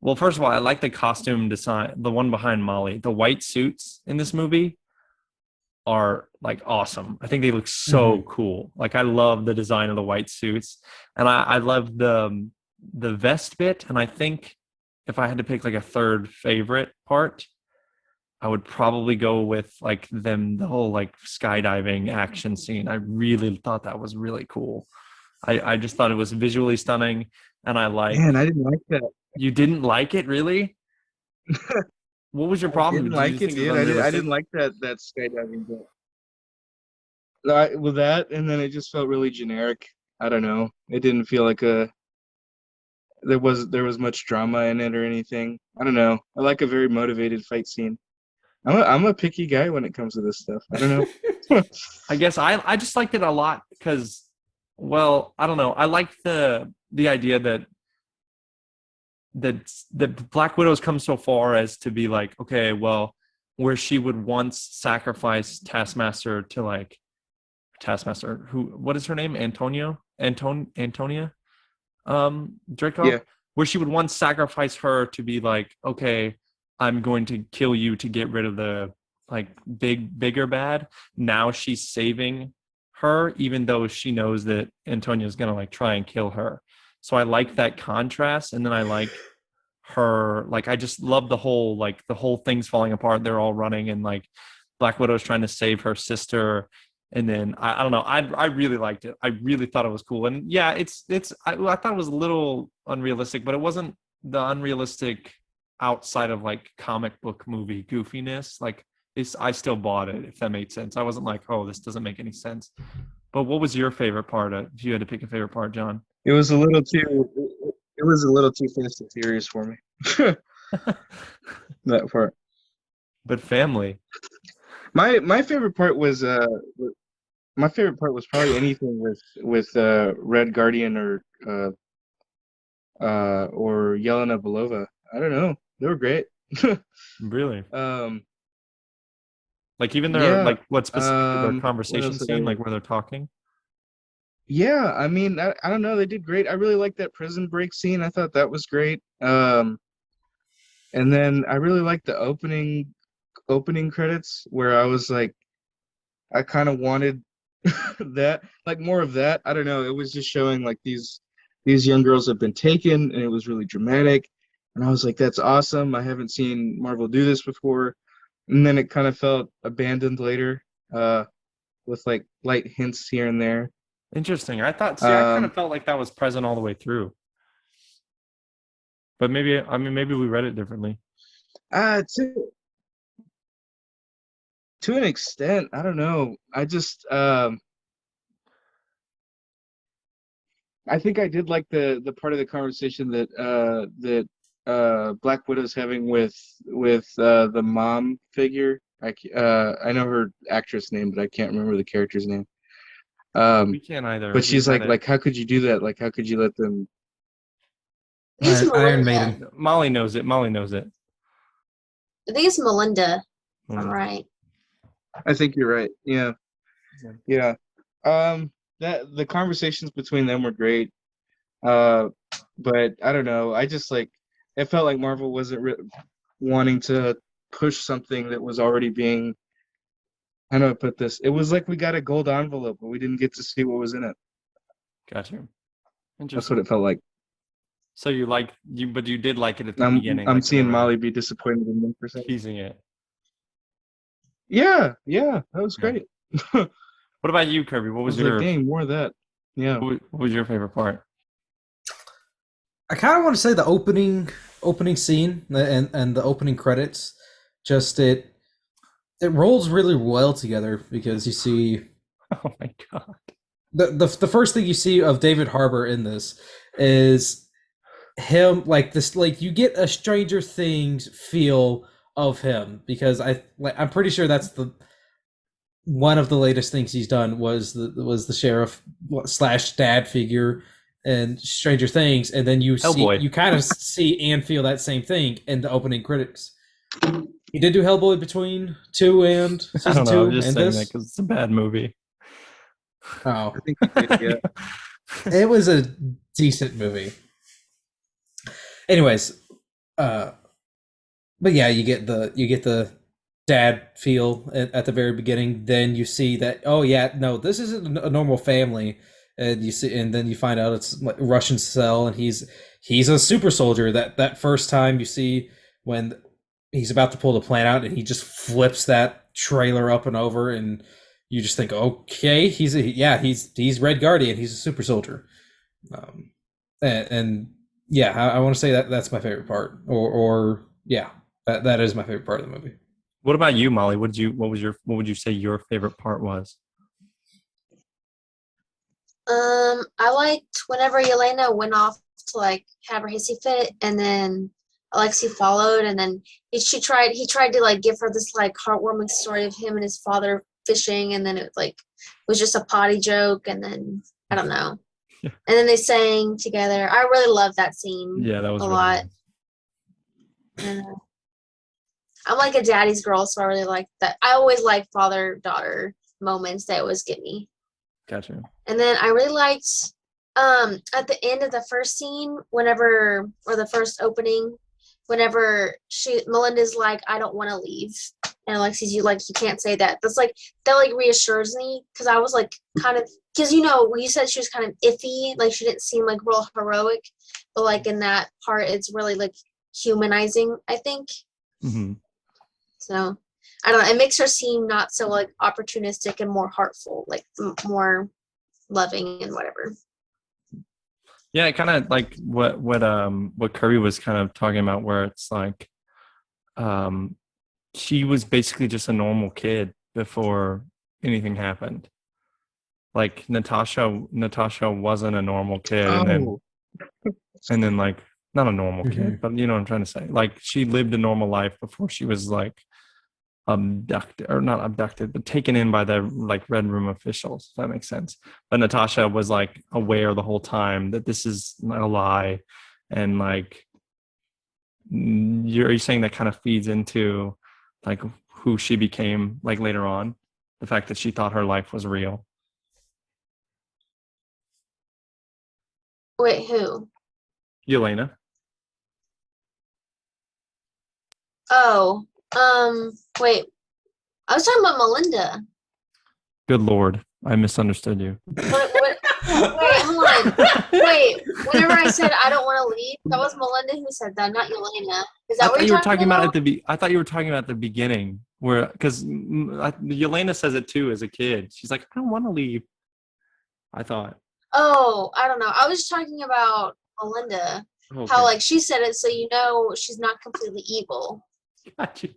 Well, first of all, I like the costume design, the one behind Mollie. The white suits in this movie are like awesome. I think they look so cool. Like I love the design of the white suits, and I love the vest bit. And I think if I had to pick like a third favorite part, I would probably go with like the whole like skydiving action scene. I really thought that was really cool. I just thought it was visually stunning, and I like. Man, I didn't like that. You didn't like it, really? What was your I problem? didn't Did you like just it, think it was dude. I unrealistic? didn't like that skydiving bit. With that, and then it just felt really generic. I don't know. It didn't feel like there was much drama in it or anything. I don't know. I like a very motivated fight scene. I'm a picky guy when it comes to this stuff. I don't know. I guess I just liked it a lot because, well, I don't know. I like the idea that Black Widow's come so far as to be like, okay, well, where she would once sacrifice Taskmaster to like Taskmaster, what is her name? Antonia Yeah. Draco, where she would once sacrifice her to be like, okay, I'm going to kill you to get rid of the like bigger bad. Now she's saving her, even though she knows that Antonia's gonna like try and kill her. So I like that contrast, and then I like her, like I just love the whole thing's falling apart. They're all running, and like Black Widow's trying to save her sister. And then I don't know. I really liked it. I really thought it was cool. And yeah, I thought it was a little unrealistic, but it wasn't the unrealistic outside of like comic book movie goofiness. Like I still bought it, if that made sense. I wasn't like, oh, this doesn't make any sense. But what was your favorite part? If you had to pick a favorite part, John? It was a little too. It was a little too Fast and Furious for me. That part. But family. My favorite part was probably anything with Red Guardian or Yelena Belova. I don't know. They were great. Really? Um, Like even their yeah. like what specifically their What conversation else did I scene, like like? where they're talking. Yeah, I mean, I don't know. They did great. I really liked that prison break scene. I thought that was great. And then I really liked the opening credits where I was like, I kind of wanted that, like more of that. I don't know. It was just showing like these young girls have been taken, and it was really dramatic. And I was like, that's awesome. I haven't seen Marvel do this before. And then it kind of felt abandoned later, with like light hints here and there. Interesting. I kind of Um, felt like that was present all the way through. But maybe we read it differently. to an extent, I don't know. I think I did like the part of the conversation that Black Widow's having with the mom figure. I know her actress name, but I can't remember the character's name. We can't either. But We she's had it. like, how could you do that? Like, how could you let them? I think it's Iron Melinda. Maiden. Mollie knows it. Mollie knows it. I think it's Melinda. If I'm Mm. right. I think you're right. Yeah, yeah. That the conversations between them were great. Uh, but I don't know. I just like it felt like Marvel wasn't wanting to push something that was already being. How do I put this? It was like we got a gold envelope, but we didn't get to see what was in it. Got you. That's Interesting. what it felt like. So but you did like it at the I'm beginning. I'm like seeing they were Molly be disappointed in me for a second. teasing it. Yeah, that was Yeah. great. What about you, Kirby? What I was was like, your dang, more of that. Yeah. what was your favorite part? I kind of want to say the opening scene and the opening credits. Just it rolls really well together because you see Oh my god. the first thing you see of David Harbour in this is him like this, like you get a Stranger Things feel of him because I'm pretty sure that's the one of the latest things he's done was the sheriff slash dad figure in Stranger Things, and then Hellboy. you kind of see and feel that same thing in the opening critics. He did do Hellboy between 2 and I season don't know. 2 I'm just and saying this. that because it's a bad movie. Oh, I think you did, yeah. it was a decent movie. Anyways, but yeah, you get the dad feel at the very beginning. Then you see that, oh yeah, no, this isn't a normal family, and then you find out it's like Russian cell, and he's a super soldier. That first time you see when he's about to pull the plan out, and he just flips that trailer up and over, and you just think, okay, he's Red Guardian, he's a super soldier. And yeah, I want to say that's my favorite part, or yeah, that is my favorite part of the movie. What about you, Molly? What would you say your favorite part was? I liked whenever Yelena went off to like have her hissy fit, and then Alexei followed, and then he tried to like give her this like heartwarming story of him and his father fishing, and then it was just a potty joke, and then I don't know, and then they sang together. I really loved that scene. Yeah, that was a really lot. Nice. And, I'm like a daddy's girl, so I really like that. I always like father-daughter moments that always get me. Gotcha. And then I really liked at the end of the first scene, or the first opening, whenever Melinda's like, I don't want to leave. And Alexi's you can't say that. That like reassures me, because I was like kind of, because when you said she was kind of iffy, like she didn't seem like real heroic, but like in that part it's really like humanizing, I think. Mm-hmm. So I don't know, it makes her seem not so like opportunistic and more heartful, like more loving and whatever. Yeah, kind of like what Kirby was kind of talking about, where it's like she was basically just a normal kid before anything happened. Like Natasha wasn't a normal kid, and then like not a normal kid, but you know what I'm trying to say. Like she lived a normal life before she was like not abducted, but taken in by the like Red Room officials, if that makes sense. But Natasha was like aware the whole time that this is a lie, and like are you saying that kind of feeds into like who she became like later on, the fact that she thought her life was real? Wait, who? Yelena. Oh, wait. I was talking about Melinda. Good Lord, I misunderstood you. Wait, hold on. Wait, whenever I said I don't want to leave, that was Melinda who said that, not Yelena. Is that what you you're were talking about about? I thought you were talking about the beginning, where because Yelena says it too as a kid. She's like, I don't want to leave. I thought. Oh, I don't know. I was talking about Melinda. Okay. How like she said it, so she's not completely evil. Got you.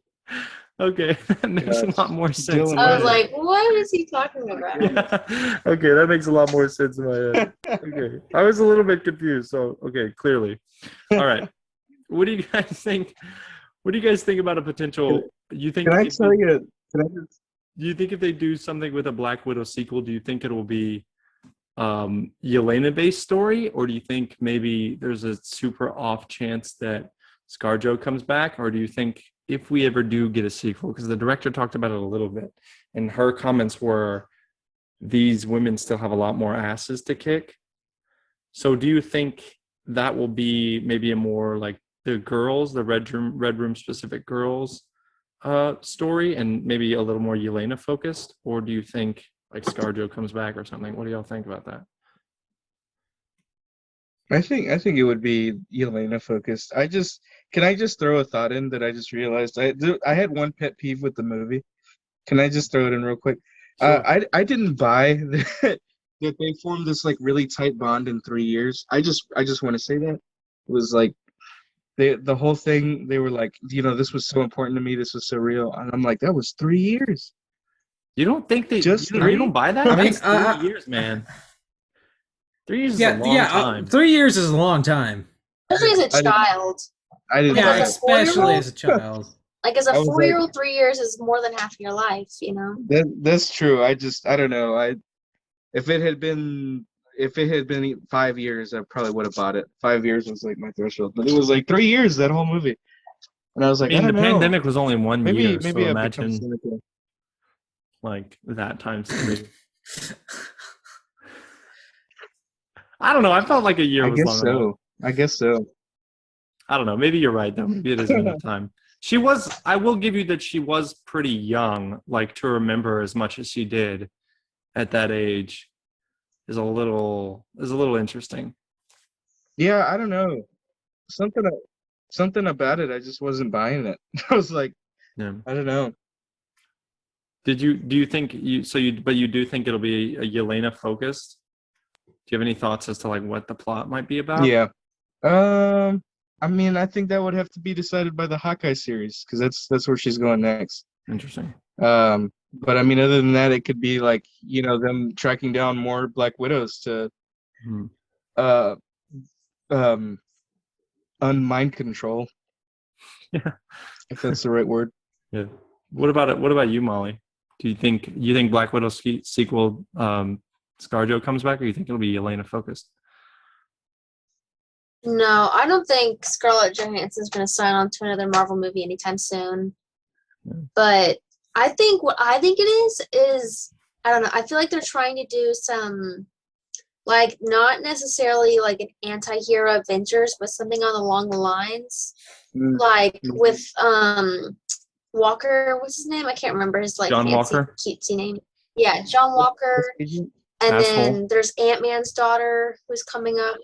Okay, that makes a lot more sense. I was like, what is he talking about? Yeah. Okay, that makes a lot more sense in my head. Okay, I was a little bit confused. So, okay, clearly. All right. What do you guys think? What do you guys think about a potential? You think? Can I tell you? Do you think if they do something with a Black Widow sequel, do you think it will be Yelena-based story, or do you think maybe there's a super off chance that ScarJo comes back, or do you think if we ever do get a sequel, because the director talked about it a little bit, and her comments were, these women still have a lot more asses to kick. So do you think that will be maybe a more like the Red Room specific girls story, and maybe a little more Yelena focused, or do you think like ScarJo comes back or something? What do y'all think about that? I think it would be Yelena focused. Can I just throw a thought in that I just realized? I had one pet peeve with the movie. Can I just throw it in real quick? Sure. I didn't buy that they formed this like really tight bond in 3 years. I just want to say that it was like the whole thing. They were like, this was so important to me. This was so real, and I'm like, that was 3 years. You don't think they Just you don't buy that? I mean, That's 3 years, man. 3 years is a long time. 3 years is a long time. Especially as a child. I didn't. Yeah, Like as a 4-year-old? especially as a child. Like as a I was 4-year-old, 3 years is more than half of your life, That's true. I don't know. If it had been 5 years, I probably would have bought it. 5 years was like my threshold, but it was like 3 years, that whole movie, and I was like, I the don't know. pandemic was only 1 year, Maybe so I've become imagine cynical. like that times 3. I don't know. I felt like a year was long enough. I guess so. I don't know. Maybe you're right though. Maybe it isn't enough time. She was. I will give you that she was pretty young, like to remember as much as she did at that age is a little interesting. Yeah, I don't know. Something about it. I just wasn't buying it. I was like, Yeah. I don't know. Do you think but you do think it'll be a Yelena focused? Do you have any thoughts as to like what the plot might be about? Yeah. I mean, I think that would have to be decided by the Hawkeye series because that's where she's going next. Interesting. But I mean, other than that, it could be like, you know, them tracking down more Black Widows to uh unmind control, Yeah. if that's the right word. Yeah. What about it? What about you, Molly? Do you think Black Widow sequel ScarJo comes back, or you think it'll be Yelena focused? No, I don't think Scarlett Johansson's going to sign on to another Marvel movie anytime soon. Yeah. But I think what I think it is I don't know. I feel like they're trying to do some, like, not necessarily like an anti-hero Avengers, but something along the lines, like with Walker. What's his name? I can't remember his like John fancy Walker? cutesy name. Yeah, John Walker. And then there's Ant-Man's daughter who's coming up.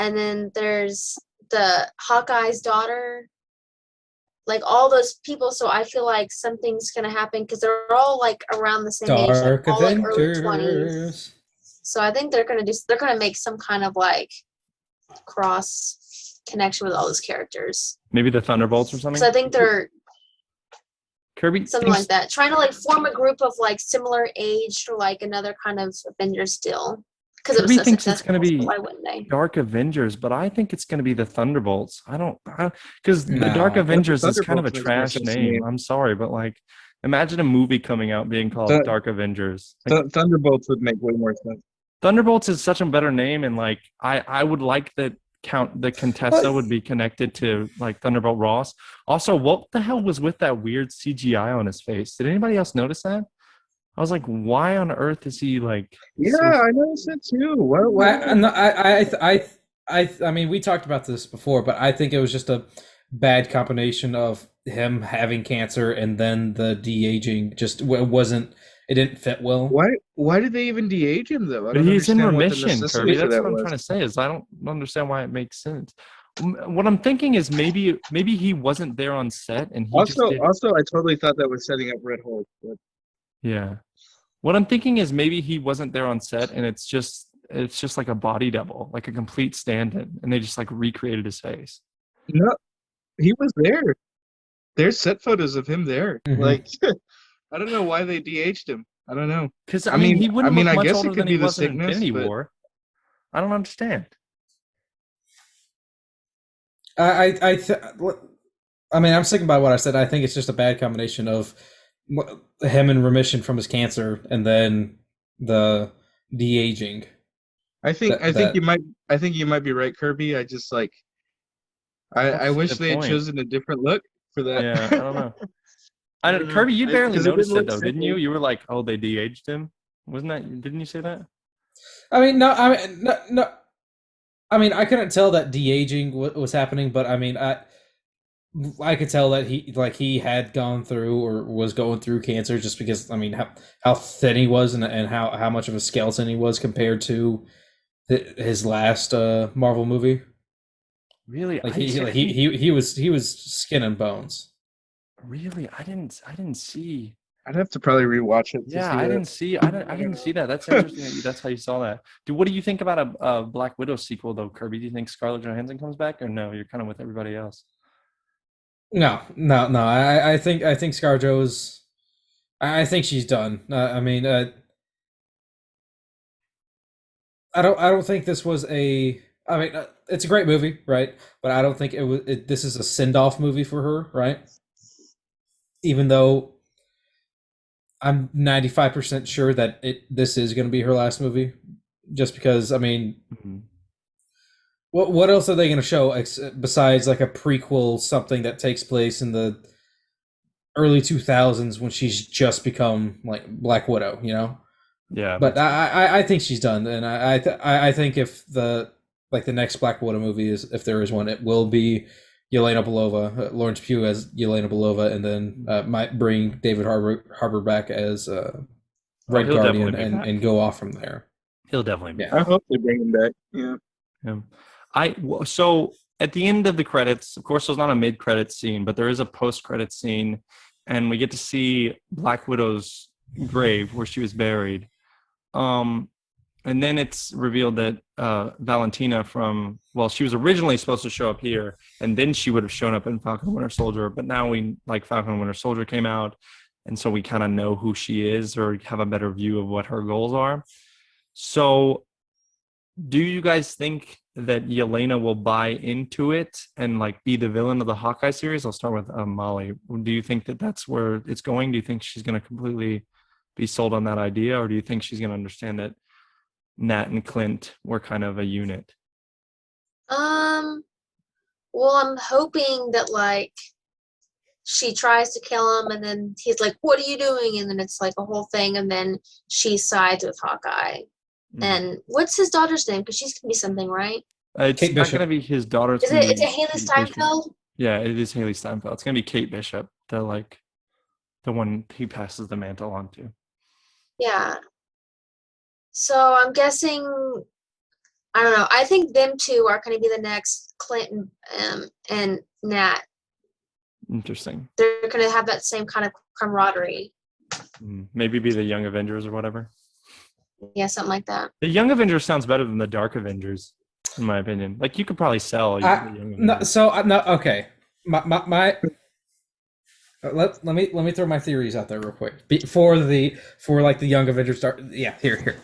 And then there's the Hawkeye's daughter, like all those people. So I feel like something's gonna happen because they're all like around the same age, like, all like early 20s. So I think they're gonna make some kind of like cross connection with all those characters. Maybe the Thunderbolts or something. Because I think they're Kirby something like that, trying to like form a group of like similar age or like another kind of Avengers deal. Because Kirby thinks it's going to be so why wouldn't they? Dark Avengers, but I think it's going to be the Thunderbolts. Because the Dark No. Avengers is kind of a Thunderbolts makes more trash sense to name. me. I'm sorry, but like, imagine a movie coming out being called Dark Avengers. Like, Thunderbolts would make way more sense. Thunderbolts is such a better name, and like, I would like that the Contessa would be connected to like Thunderbolt Ross. Also, what the hell was with that weird CGI on his face? Did anybody else notice that? I was like, why on earth is he like? Yeah, I noticed it too. I mean, we talked about this before, but I think it was just a bad combination of him having cancer and then the de-aging. Just it didn't fit well. Why did they even de-age him though? But he's in remission, Kirby. That's what I'm trying to say. Is I don't understand why it makes sense. What I'm thinking is maybe he wasn't there on set, and he also I totally thought that was setting up Red Hulk. But... Yeah. What I'm thinking is maybe he wasn't there on set, and it's just like a body double, like a complete stand-in, and they just like recreated his face. No, he was there. There's set photos of him there. Mm-hmm. Like, I don't know why they de-aged him. I don't know. Because I mean, he wouldn't look much older than he was in sickness, Infinity War. I don't understand. I mean, I'm sticking by what I said. I think it's just a bad combination of him in remission from his cancer and then the de-aging. I think you might be right, Kirby. I just like I wish they had chosen a different look for that. Yeah, I don't know. Kirby, you barely noticed it though, didn't you? You were like, "Oh, they de-aged him." Wasn't that? Didn't you say that? I mean, no. I mean, I couldn't tell that de-aging was happening, but I mean, I could tell that he had gone through or was going through cancer just because, I mean, how thin he was and how much of a skeleton he was compared to his last Marvel movie. Really? Like he was skin and bones. Really? I didn't see. I'd have to probably rewatch it. Yeah, I didn't see that. That's interesting. That's how you saw that. What do you think about a Black Widow sequel though, Kirby? Do you think Scarlett Johansson comes back, or no? You're kind of with everybody else. No. I think ScarJo's. I think she's done. I mean, I don't think this was a. I mean, it's a great movie, right? But I don't think this is a send-off movie for her, right? Even though I'm 95% sure that this is going to be her last movie, just because, I mean, what else are they going to show besides like a prequel, something that takes place in the early 2000s when she's just become like Black Widow, you know? Yeah. But I think she's done, and I think if the next Black Widow movie if there is one, it will be Yelena Belova, Lawrence Pugh as Yelena Belova, and then might bring David Harbour back as Red Guardian and go off from there. He'll definitely be. Yeah. I hope they bring him back. Yeah. So at the end of the credits, of course, there's not a mid-credits scene, but there is a post-credits scene, and we get to see Black Widow's grave where she was buried. And then it's revealed that Valentina she was originally supposed to show up here, and then she would have shown up in Falcon and Winter Soldier. But now Falcon and Winter Soldier came out, and so we kind of know who she is or have a better view of what her goals are. So do you guys think that Yelena will buy into it and like be the villain of the Hawkeye series? I'll start with Mollie. Do you think that that's where it's going? Do you think she's going to completely be sold on that idea, or do you think she's going to understand that Nat and Clint were kind of a unit? Well, I'm hoping that like she tries to kill him and then he's like, "What are you doing?" And then it's like a whole thing, and then she sides with Hawkeye. And what's his daughter's name? Because she's gonna be something, right? It's Kate not Bishop. going to be his daughter. Is it Haley Steinfeld? Yeah, it is Haley Steinfeld. It's going to be Kate Bishop, the one he passes the mantle on to. Yeah. So I'm guessing, I don't know. I think them two are going to be the next Clinton and Nat. Interesting. They're going to have that same kind of camaraderie. Maybe be the Young Avengers or whatever. Yeah, something like that. The Young Avengers sounds better than the Dark Avengers, in my opinion. Like you could probably sell. Okay. Let me throw my theories out there real quick for the Young Avengers start. Yeah, here.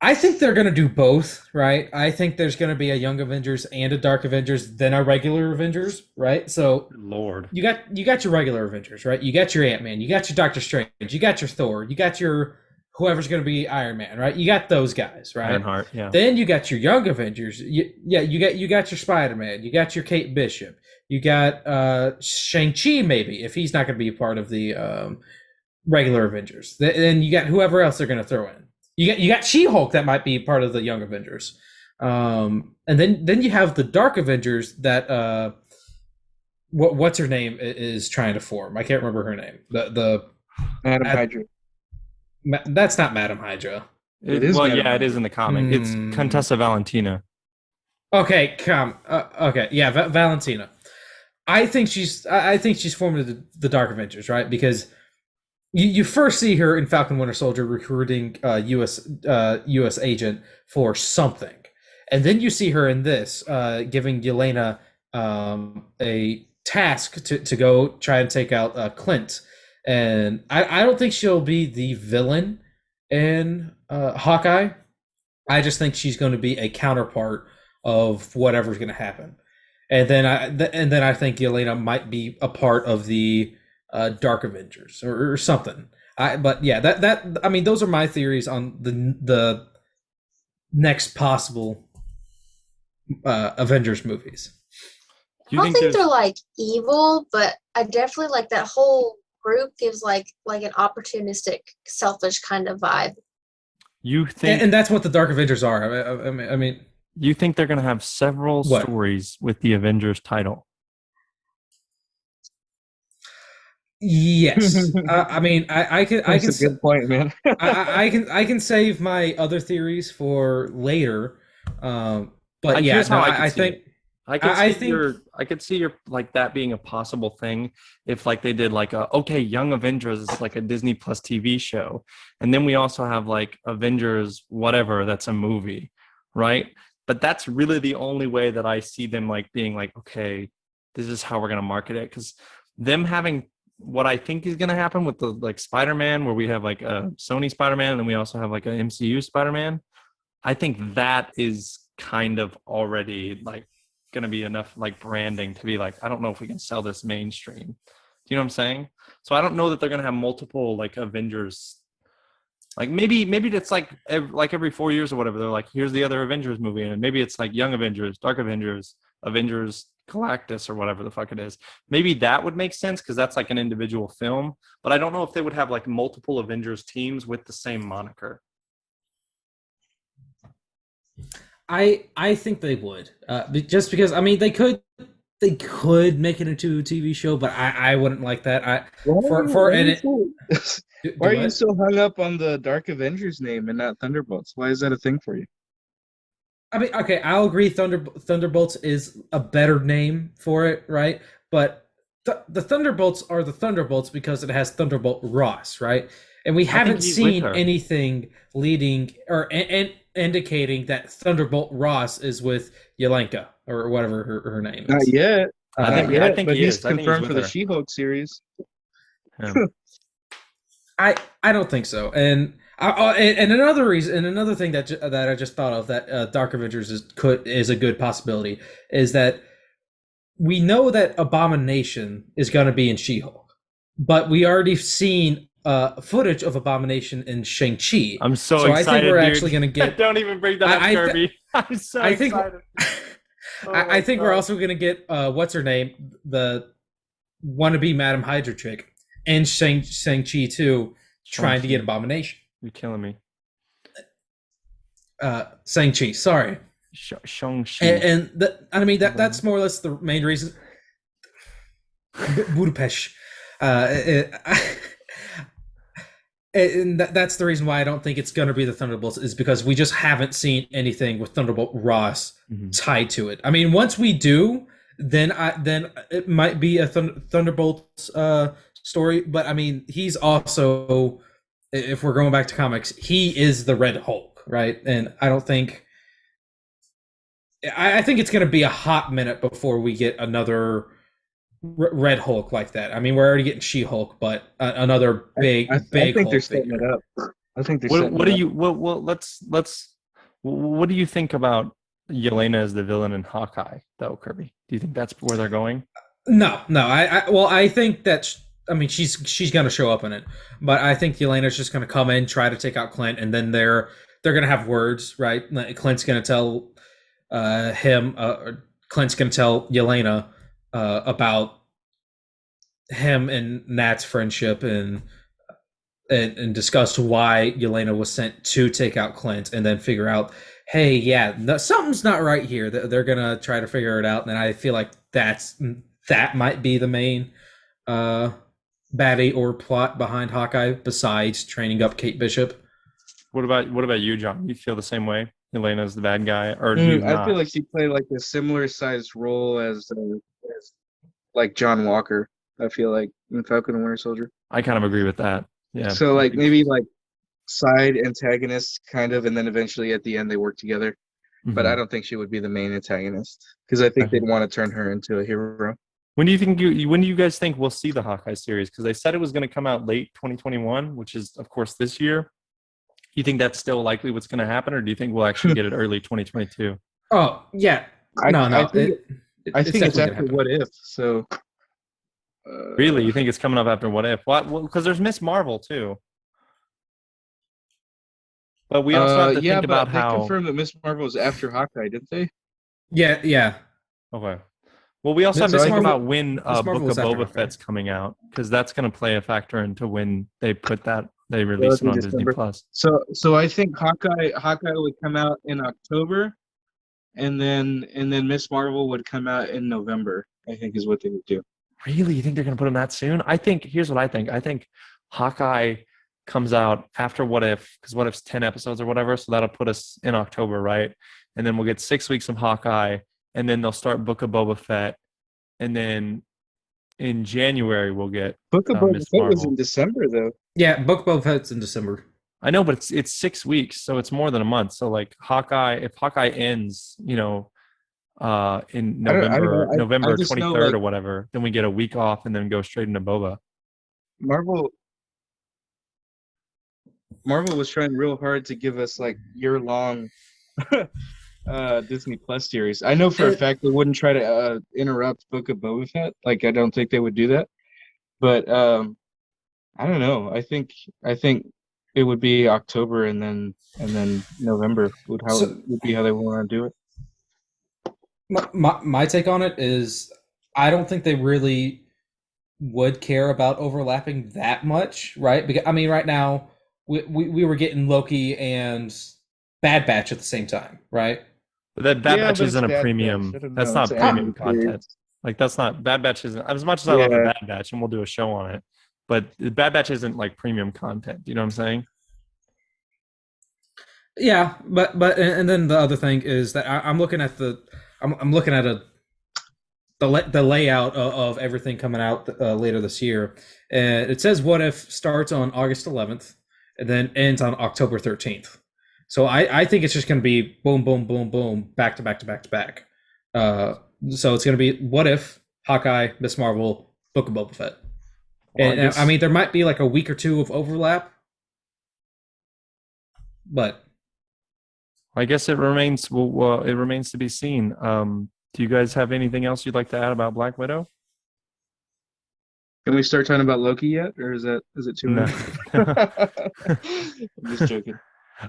I think they're gonna do both, right? I think there's gonna be a Young Avengers and a Dark Avengers, then a regular Avengers, right? So Lord, you got your regular Avengers, right? You got your Ant-Man, you got your Doctor Strange, you got your Thor, you got your whoever's gonna be Iron Man, right? You got those guys, right? Ironheart, yeah. Then you got your Young Avengers. You got your Spider-Man, you got your Kate Bishop. You got Shang-Chi, maybe, if he's not going to be a part of the regular Avengers. Then you got whoever else they're going to throw in. You got She-Hulk that might be part of the Young Avengers. And then you have the Dark Avengers that what's her name is trying to form. I can't remember her name. The Madam Hydra. That's not Madam Hydra. It is in the comic. It's Contessa Valentina. Okay, Valentina. I think she's formed the Dark Avengers, right? Because you first see her in Falcon Winter Soldier recruiting U.S. agent for something, and then you see her in this giving Yelena a task to go try and take out Clint, and I don't think she'll be the villain in Hawkeye. I just think she's going to be a counterpart of whatever's going to happen. And then I think Yelena might be a part of the Dark Avengers or something. Those are my theories on the next possible Avengers movies. I don't think they're like evil, but I definitely like that whole group gives like an opportunistic, selfish kind of vibe. You think, and that's what the Dark Avengers are. I mean. You think they're going to have several stories with the Avengers title? Yes. I can. That's a good point, man. I can save my other theories for later. I could see your like that being a possible thing if like they did like Young Avengers is like a Disney Plus TV show, and then we also have like Avengers whatever that's a movie, right? But that's really the only way that I see them like being like, okay, this is how we're going to market it. Because them having what I think is going to happen with the like Spider-Man, where we have like a Sony Spider-Man and then we also have like an MCU Spider-Man. I think that is kind of already like going to be enough like branding to be like, I don't know if we can sell this mainstream. Do you know what I'm saying? So I don't know that they're going to have multiple like Avengers. Like maybe it's like every 4 years or whatever, they're like, here's the other Avengers movie, and maybe it's like Young Avengers, Dark Avengers, Avengers Galactus, or whatever the fuck it is. Maybe that would make sense because that's like an individual film, but I don't know if they would have like multiple Avengers teams with the same moniker. I think they would, just because they could make it into a TV show, but I wouldn't like that. Why are you so hung up on the Dark Avengers name and not Thunderbolts? Why is that a thing for you? Okay, I'll agree. Thunderbolts is a better name for it, right? But the Thunderbolts are the Thunderbolts because it has Thunderbolt Ross, right? And we I think haven't he's with seen her. anything leading or indicating that Thunderbolt Ross is with Yelenka or whatever her name Not is. yet. I Not think I yet, think but he he's is. I think he's confirmed with for the her. She-Hulk series. Yeah. I don't think so. And and another reason, and another thing that I just thought of that Dark Avengers is a good possibility is that we know that Abomination is going to be in She-Hulk, but we already seen footage of Abomination in Shang-Chi. I'm so I think excited, we're dude. actually going to get. Don't even bring that up, Kirby. I'm so I think. excited. I think we're also going to get what's her name, the wannabe Madam Hydra chick, and Shang-Chi too, trying to get Abomination. You're killing me. Shang-Chi, sorry. Shang-Chi. And I mean that's more or less the main reason. Budapest. And that's the reason why I don't think it's going to be the Thunderbolts is because we just haven't seen anything with Thunderbolt Ross tied to it. I mean, once we do, then it might be a Thunderbolts story. But I mean, he's also, if we're going back to comics, he is the Red Hulk, right? And I don't think. I think it's going to be a hot minute before we get another Red Hulk like that. I mean, we're already getting She-Hulk, but another big I think Hulk they're setting figure. it up. I think they're. What do you? Well, let's. What do you think about Yelena as the villain in Hawkeye, though, Kirby? Do you think that's where they're going? No. I think that. I mean, she's going to show up in it, but I think Yelena's just going to come in, try to take out Clint, and then they're going to have words, right? Clint's going to tell Clint's going to tell Yelena about him and Nat's friendship and discuss why Yelena was sent to take out Clint, and then figure out, hey, yeah, something's not right here. They're gonna try to figure it out, and I feel like that might be the main baddie or plot behind Hawkeye, besides training up Kate Bishop. What about you, John? You feel the same way? Yelena's the bad guy, or do you not? I feel like she played like a similar sized role as like John Walker. I feel like in Falcon and Winter Soldier. I kind of agree with that. Yeah. So like maybe like side antagonists kind of, and then eventually at the end they work together. But I don't think she would be the main antagonist because I think they'd want to turn her into a hero. When do you guys think we'll see the Hawkeye series? Because they said it was going to come out late 2021, which is of course this year. You think that's still likely what's going to happen, or do you think we'll actually get it early 2022? Oh yeah, I think it's definitely after What If. So really, you think it's coming up after What If? What? Well, because there's Miss Marvel too. But we also have to think about how they confirmed that Miss Marvel was after Hawkeye, didn't they? Yeah. Okay. Well, we also have to think about when Book of Boba Fett's coming out, because that's going to play a factor into when they release it on Disney Plus. So I think Hawkeye would come out in October, and then Miss Marvel would come out in November. I think is what they would do. Really, you think they're going to put them that soon? Here's what I think. I think Hawkeye comes out after What If, because What If's 10 episodes or whatever, so that'll put us in October, right? And then we'll get 6 weeks of Hawkeye, and then they'll start Book of Boba Fett, and then in January we'll get Book of Boba Fett was in December, though. Yeah, Book of Boba Fett's in December. I know, but it's 6 weeks, so it's more than a month. So like if Hawkeye ends, in November 23rd or whatever, then we get a week off and then go straight into Boba. Marvel was trying real hard to give us like year-long Disney Plus series. I know for a fact they wouldn't try to interrupt Book of Boba Fett. Like I don't think they would do that. But I don't know. I think it would be October and then November would be how they want to do it. My take on it is I don't think they really would care about overlapping that much, right? Because I mean, right now we were getting Loki and Bad Batch at the same time, right? But that Bad Batch isn't a premium. That's not premium content. Like that's not Bad Batch isn't as much as I love the Bad Batch, and we'll do a show on it. But the Bad Batch isn't like premium content. Do you know what I'm saying? Yeah, but and then the other thing is that I'm looking at I'm looking at a the layout of everything coming out later this year. It says What If starts on August 11th and then ends on October 13th. So I think it's just going to be boom, boom, boom, boom, back to back to back to back. So it's going to be What If, Hawkeye, Miss Marvel, Book of Boba Fett. Well, And I mean, there might be like a week or two of overlap, but I guess it remains. Well, it remains to be seen. Do you guys have anything else you'd like to add about Black Widow? Can we start talking about Loki yet, or is it too No. early? I'm just joking.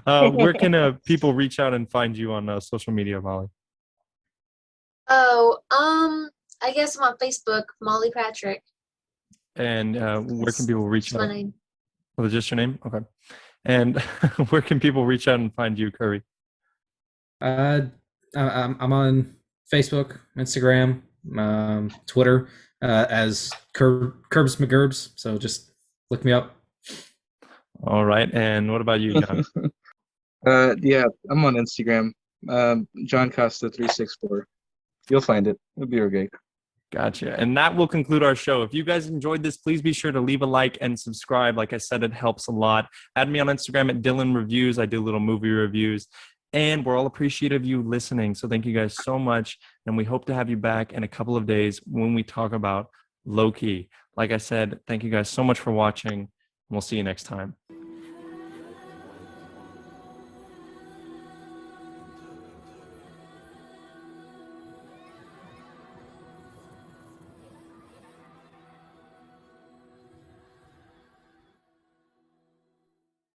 Where can people reach out and find you on social media, Molly? Oh, I guess I'm on Facebook, Mollie Patrick. And where can people reach That's my out? name. Was it just your name? Okay. And where can people reach out and find you, Curry? I'm on Facebook, Instagram, Twitter as Curbs McGurbs. So just look me up. All right. And what about you, John? Yeah, I'm on Instagram. Jon Costa 364. You'll find it. It'll be okay. Gotcha. And that will conclude our show. If you guys enjoyed this, please be sure to leave a like and subscribe. Like I said, it helps a lot. Add me on Instagram at Dylan Reviews. I do little movie reviews. And we're all appreciative of you listening. So thank you guys so much. And we hope to have you back in a couple of days when we talk about Loki. Like I said, thank you guys so much for watching. And we'll see you next time.